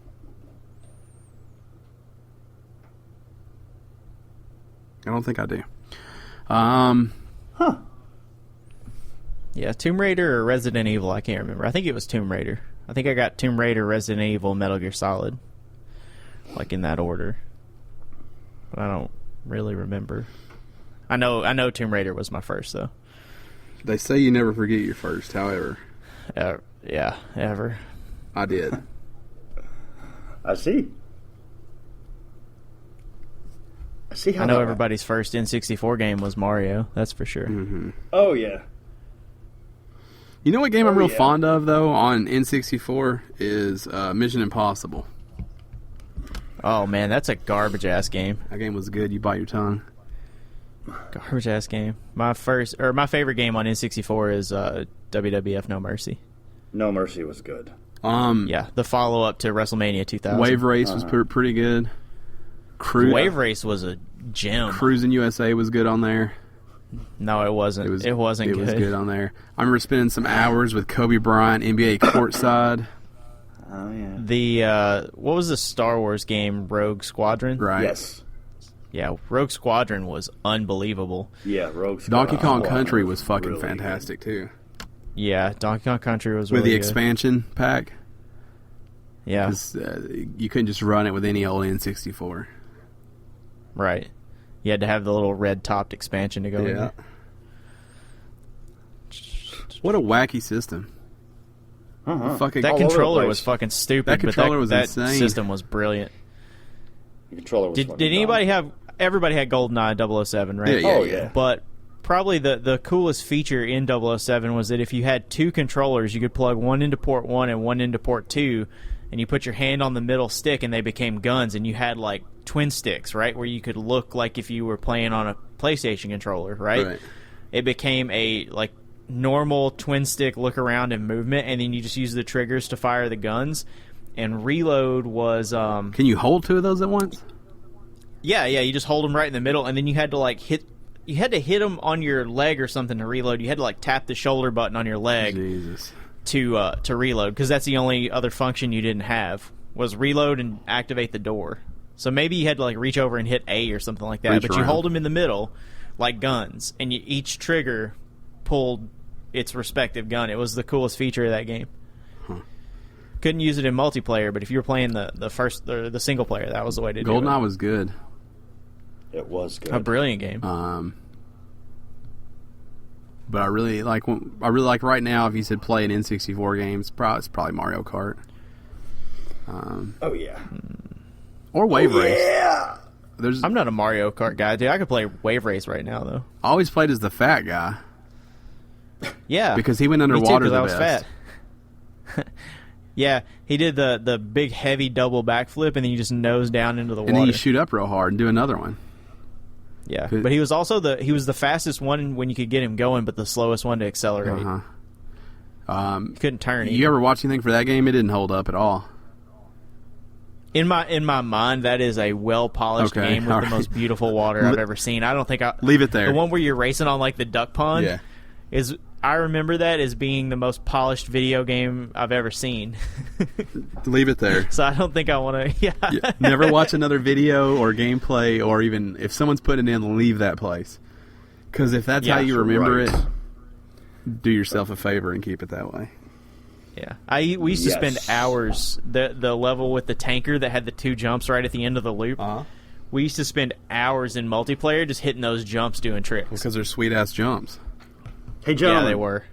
I don't think I do. Yeah, Tomb Raider or Resident Evil, I can't remember. I think it was Tomb Raider. I think I got Tomb Raider, Resident Evil, Metal Gear Solid. Like in that order. But I don't really remember. I know Tomb Raider was my first, though. They say you never forget your first, however. Yeah, ever. I did. I see. I know everybody's first N64 game was Mario, that's for sure. Mm-hmm. Oh, yeah. You know what game I'm real fond of, though, on N64 is Mission Impossible. Oh, man, that's a garbage-ass game. That game was good. You bite your tongue. Garbage-ass game. My favorite game on N64 is WWF No Mercy. No Mercy was good. Yeah, the follow-up to WrestleMania 2000. Wave Race was pretty good. Wave Race was a gem. Cruising USA was good on there. No, it wasn't. It wasn't good. It was good on there. I remember spending some hours with Kobe Bryant, NBA courtside. Oh, yeah. The what was the Star Wars game, Rogue Squadron? Right. Yes. Yeah, Rogue Squadron was unbelievable. Yeah, Rogue Squadron. Donkey Kong Country was fucking really fantastic, too. Yeah, Donkey Kong Country was with really the good. Expansion pack. Yeah. Because you couldn't just run it with any old N64. Right. You had to have the little red-topped expansion to go in there. What a wacky system. That controller was fucking stupid. That controller was insane. That system was brilliant. The controller was Did anybody have... Everybody had GoldenEye 007, right? Yeah. But probably the coolest feature in 007 was that if you had two controllers, you could plug one into port 1 and one into port 2, and you put your hand on the middle stick and they became guns, and you had like twin sticks, right, where you could look like if you were playing on a PlayStation controller, right? It became a like normal twin stick look around and movement, and then you just use the triggers to fire the guns. And reload was Can you hold two of those at once? Yeah, you just hold them right in the middle, and then you had to like hit them on your leg or something to reload. You had to like tap the shoulder button on your leg to reload, because that's the only other function you didn't have was reload and activate the door. So maybe you had to like reach over and hit A or something like that. But you hold them in the middle like guns, and each trigger pulled its respective gun. It was the coolest feature of that game. Couldn't use it in multiplayer, but if you were playing the single player, that was the way to do it. GoldenEye was good. It was good. A brilliant game. But I really like right now. If you said play an N64 game, it's probably Mario Kart. Oh yeah. Or Wave Race. Yeah. I'm not a Mario Kart guy, dude. I could play Wave Race right now, though. I always played as the fat guy. Yeah, because he went underwater. Me too, the I was best. fat. Yeah, he did the big heavy double backflip, and then you just nose down into the water. And then you shoot up real hard and do another one. Yeah, but he was also the fastest one when you could get him going, but the slowest one to accelerate. You couldn't turn. You ever watch anything for that game? It didn't hold up at all. In my mind, that is a well polished game with the most beautiful water I've ever seen. I don't think leave it there. The one where you're racing on like the duck pond, is I remember that as being the most polished video game I've ever seen. Leave it there. So I don't think I want to. Yeah. Never watch another video or gameplay, or even if someone's putting it in, leave that place. Because if that's how you remember it, do yourself a favor and keep it that way. Yeah, we used to spend hours. The level with the tanker that had the 2 jumps right at the end of the loop. We used to spend hours in multiplayer just hitting those jumps, doing tricks. Because they're sweet ass jumps. Hey, gentlemen. Yeah, they were.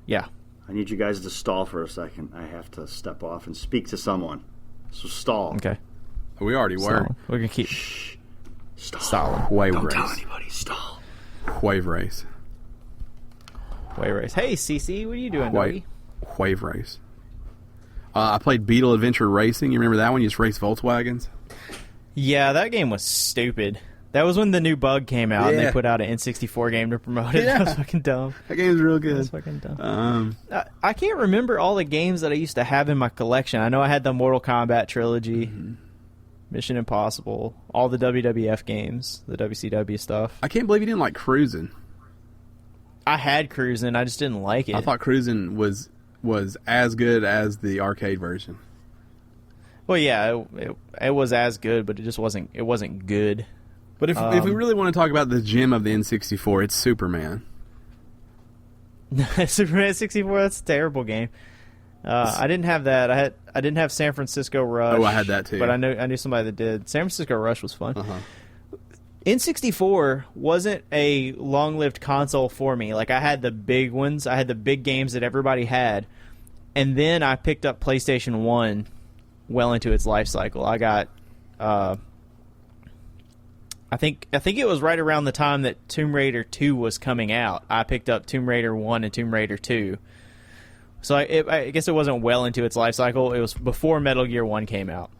Yeah. I need you guys to stall for a second. I have to step off and speak to someone. So stall. Okay. We already were. We're gonna keep. Stall. Wave Don't race. tell anybody. Stall. Wave race. Wave race. Hey, CC, what are you doing, buddy? Wave race. I played Beetle Adventure Racing. You remember that one? You just race Volkswagens? Yeah, that game was stupid. That was when the new bug came out and they put out an N64 game to promote it. That was fucking dumb. That game's real good. That was fucking dumb. I can't remember all the games that I used to have in my collection. I know I had the Mortal Kombat trilogy, Mission Impossible, all the WWF games, the WCW stuff. I can't believe you didn't like Cruisin'. I had Cruisin', I just didn't like it. I thought Cruisin' was as good as the arcade version. Well, yeah, it was as good, but it just wasn't. It wasn't good. But if we really want to talk about the gem of the N64, it's Superman. Superman 64. That's a terrible game. I didn't have that. I didn't have San Francisco Rush. Oh, I had that too. But I knew somebody that did. San Francisco Rush was fun. N64 wasn't a long-lived console for me. Like, I had the big ones. I had the big games that everybody had. And then I picked up PlayStation 1 well into its life cycle. I got... I think it was right around the time that Tomb Raider 2 was coming out. I picked up Tomb Raider 1 and Tomb Raider 2. So I guess it wasn't well into its life cycle. It was before Metal Gear 1 came out.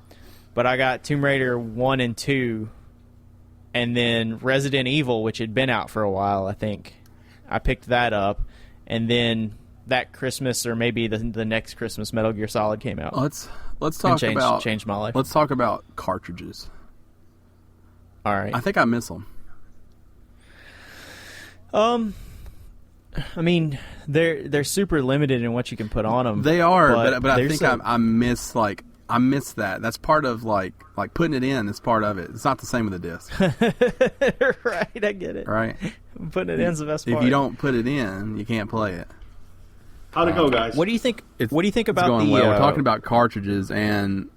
But I got Tomb Raider 1 and 2, and then Resident Evil, which had been out for a while, I think. I picked that up, and then that Christmas, or maybe the next Christmas, Metal Gear Solid came out. Let's talk about... changed my life. Let's talk about cartridges. All right. I think I miss them. I mean, they're super limited in what you can put on them. They are, but I think I miss that. That's part of like putting it in is part of it. It's not the same with a disc. Right, I get it. Right, putting it in's the best part. If you don't put it in, you can't play it. How'd it go, guys? What do you think? What do you think about the? Well, we're talking about cartridges, and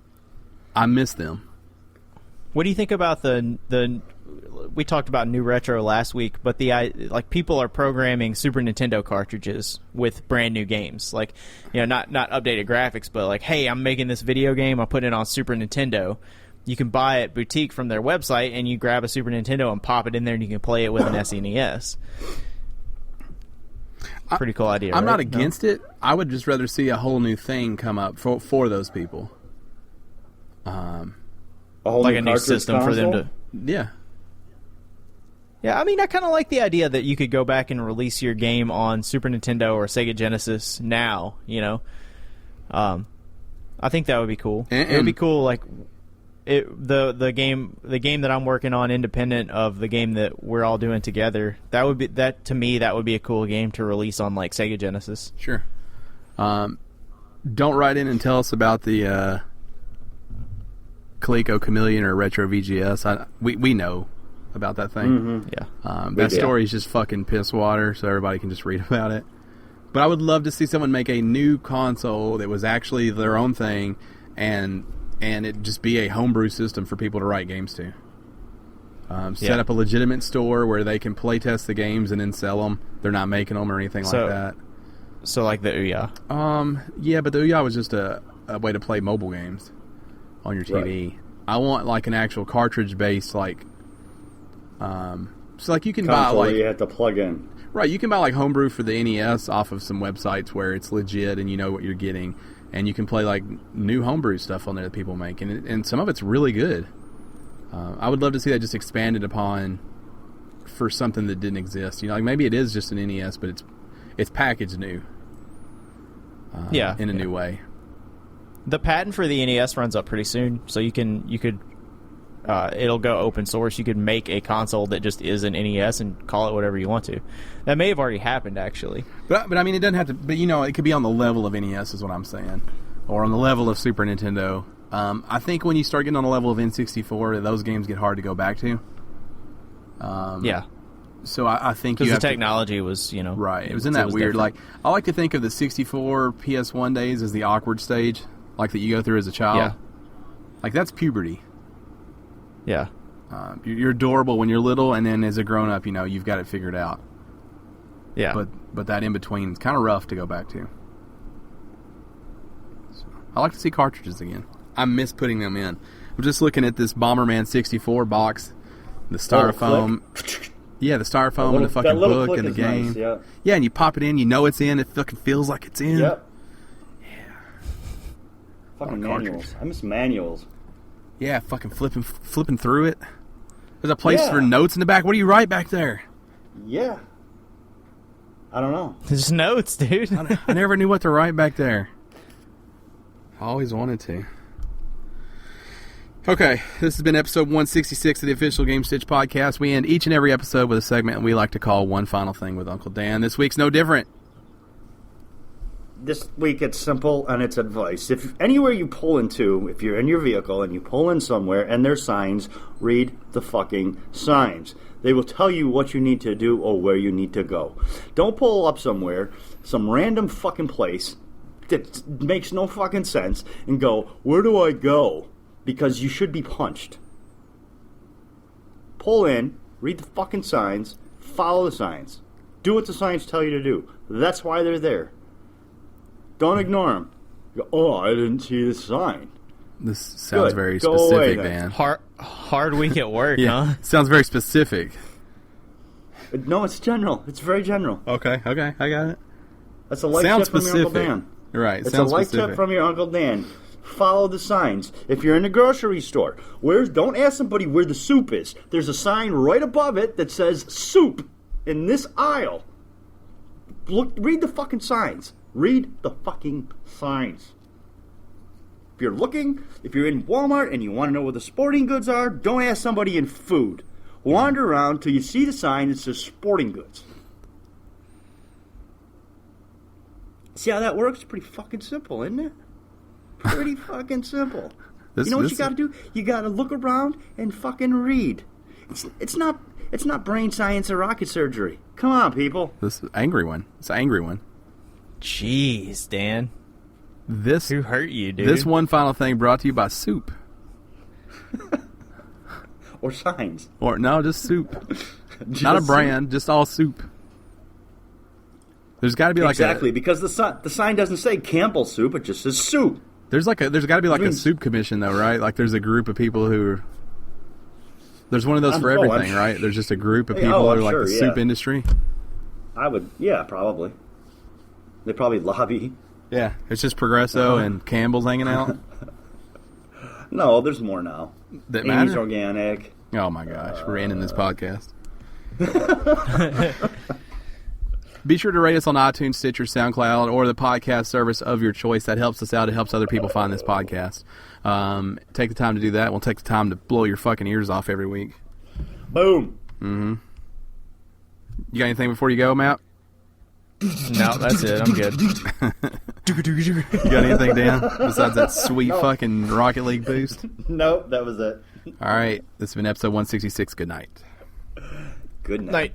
I miss them. What do you think about the? We talked about New Retro last week, but people are programming Super Nintendo cartridges with brand new games. Like, not updated graphics, but like, hey, I'm making this video game. I'm putting it on Super Nintendo. You can buy it boutique from their website, and you grab a Super Nintendo and pop it in there, and you can play it with an SNES. Pretty cool idea. I'm right? not against it. I would just rather see a whole new thing come up for those people. Like a new system console? For them to. Yeah. Yeah, I mean, I kind of like the idea that you could go back and release your game on Super Nintendo or Sega Genesis now, I think that would be cool. It would be cool, like, the game that I'm working on, independent of the game that we're all doing together, to me, that would be a cool game to release on, like, Sega Genesis. Sure. Don't write in and tell us about the Coleco Chameleon or Retro VGS. We know about that thing. Yeah. That story is just fucking piss water, so everybody can just read about it. But I would love to see someone make a new console that was actually their own thing, and it just be a homebrew system for people to write games to. Set up a legitimate store where they can play test the games and then sell them. They're not making them or anything like that. So like the Ouya? Yeah, but the Ouya was just a way to play mobile games on your TV. Right. I want like an actual cartridge-based, like... so like you can console buy like... you have to plug in. Right, you can buy like homebrew for the NES off of some websites where it's legit and you know what you're getting. And you can play like new homebrew stuff on there that people make. And some of it's really good. I would love to see that just expanded upon for something that didn't exist. You know, like maybe it is just an NES, but it's packaged new. In a new way. The patent for the NES runs up pretty soon, so you could it'll go open source. You could make a console that just is an NES and call it whatever you want to. That may have already happened, actually. But I mean, it doesn't have to. But you know, it could be on the level of NES, is what I'm saying, or on the level of Super Nintendo. I think when you start getting on the level of N64, those games get hard to go back to. Yeah. So I think because the technology was, you know, right. It was in that weird. Different. Like I like to think of the 64 PS1 days as the awkward stage, like that you go through as a child. Yeah. Like that's puberty. Yeah. You're adorable when you're little, and then as a grown up, you know, you've got it figured out. Yeah. But that in between is kind of rough to go back to. So, I like to see cartridges again. I miss putting them in. I'm just looking at this Bomberman 64 box, the styrofoam. Yeah, the styrofoam and the fucking book and the game. Nice, yeah. Yeah, and you pop it in, you know it's in, it fucking feels like it's in. Yep. Yeah. Fucking manuals. I miss manuals. Yeah, fucking flipping through it. There's a place for notes in the back. What do you write back there? Yeah. I don't know. There's notes, dude. I never knew what to write back there. I always wanted to. Okay, this has been episode 166 of the official Gamestitch Podcast. We end each and every episode with a segment we like to call One Final Thing with Uncle Dan. This week's no different. This week it's simple and it's advice. If anywhere you pull into, if you're in your vehicle and you pull in somewhere and there's signs, read the fucking signs. They will tell you what you need to do or where you need to go. Don't pull up somewhere, some random fucking place that makes no fucking sense and go, where do I go? Because you should be punched. Pull in, read the fucking signs, follow the signs. Do what the signs tell you to do. That's why they're there. Don't ignore them. You go, oh, I didn't see the sign. This sounds very specific, Dan. Hard week at work, huh? Sounds very specific. No, it's general. It's very general. Okay, I got it. That's a life tip from your Uncle Dan. Right, it's a life tip from your Uncle Dan. Follow the signs. If you're in a grocery store, don't ask somebody where the soup is. There's a sign right above it that says soup in this aisle. Read the fucking signs. Read the fucking signs. If you're in Walmart and you want to know where the sporting goods are, don't ask somebody in food. Wander around till you see the sign that says sporting goods. See how that works? Pretty fucking simple, isn't it? Pretty fucking simple. You know what you got to do? You got to look around and fucking read. It's not brain science or rocket surgery. Come on, people. This is an angry one. It's an angry one. Jeez, Dan. Who hurt you, dude? This one final thing brought to you by soup. Or signs. Or no, just soup. Not a brand, soup. Just all soup. There's got to be like exactly because the sign doesn't say Campbell soup; it just says soup. There's got to be like a soup commission though, right? Like there's a group of people who. There's one of those for everything, right? There's just a group of people who are like the soup industry. Probably. They probably lobby. Yeah, it's just Progresso and Campbell's hanging out. No, there's more now. That Amy's matter? Organic. Oh my gosh, we're ending this podcast. Be sure to rate us on iTunes, Stitcher, SoundCloud, or the podcast service of your choice. That helps us out. It helps other people find this podcast. Take the time to do that. We'll take the time to blow your fucking ears off every week. Boom. Mm-hmm. You got anything before you go, Matt? No, that's it. I'm good. You got anything, Dan, besides that sweet fucking Rocket League boost? Nope, that was it. All right. This has been episode 166. Good night. Good night.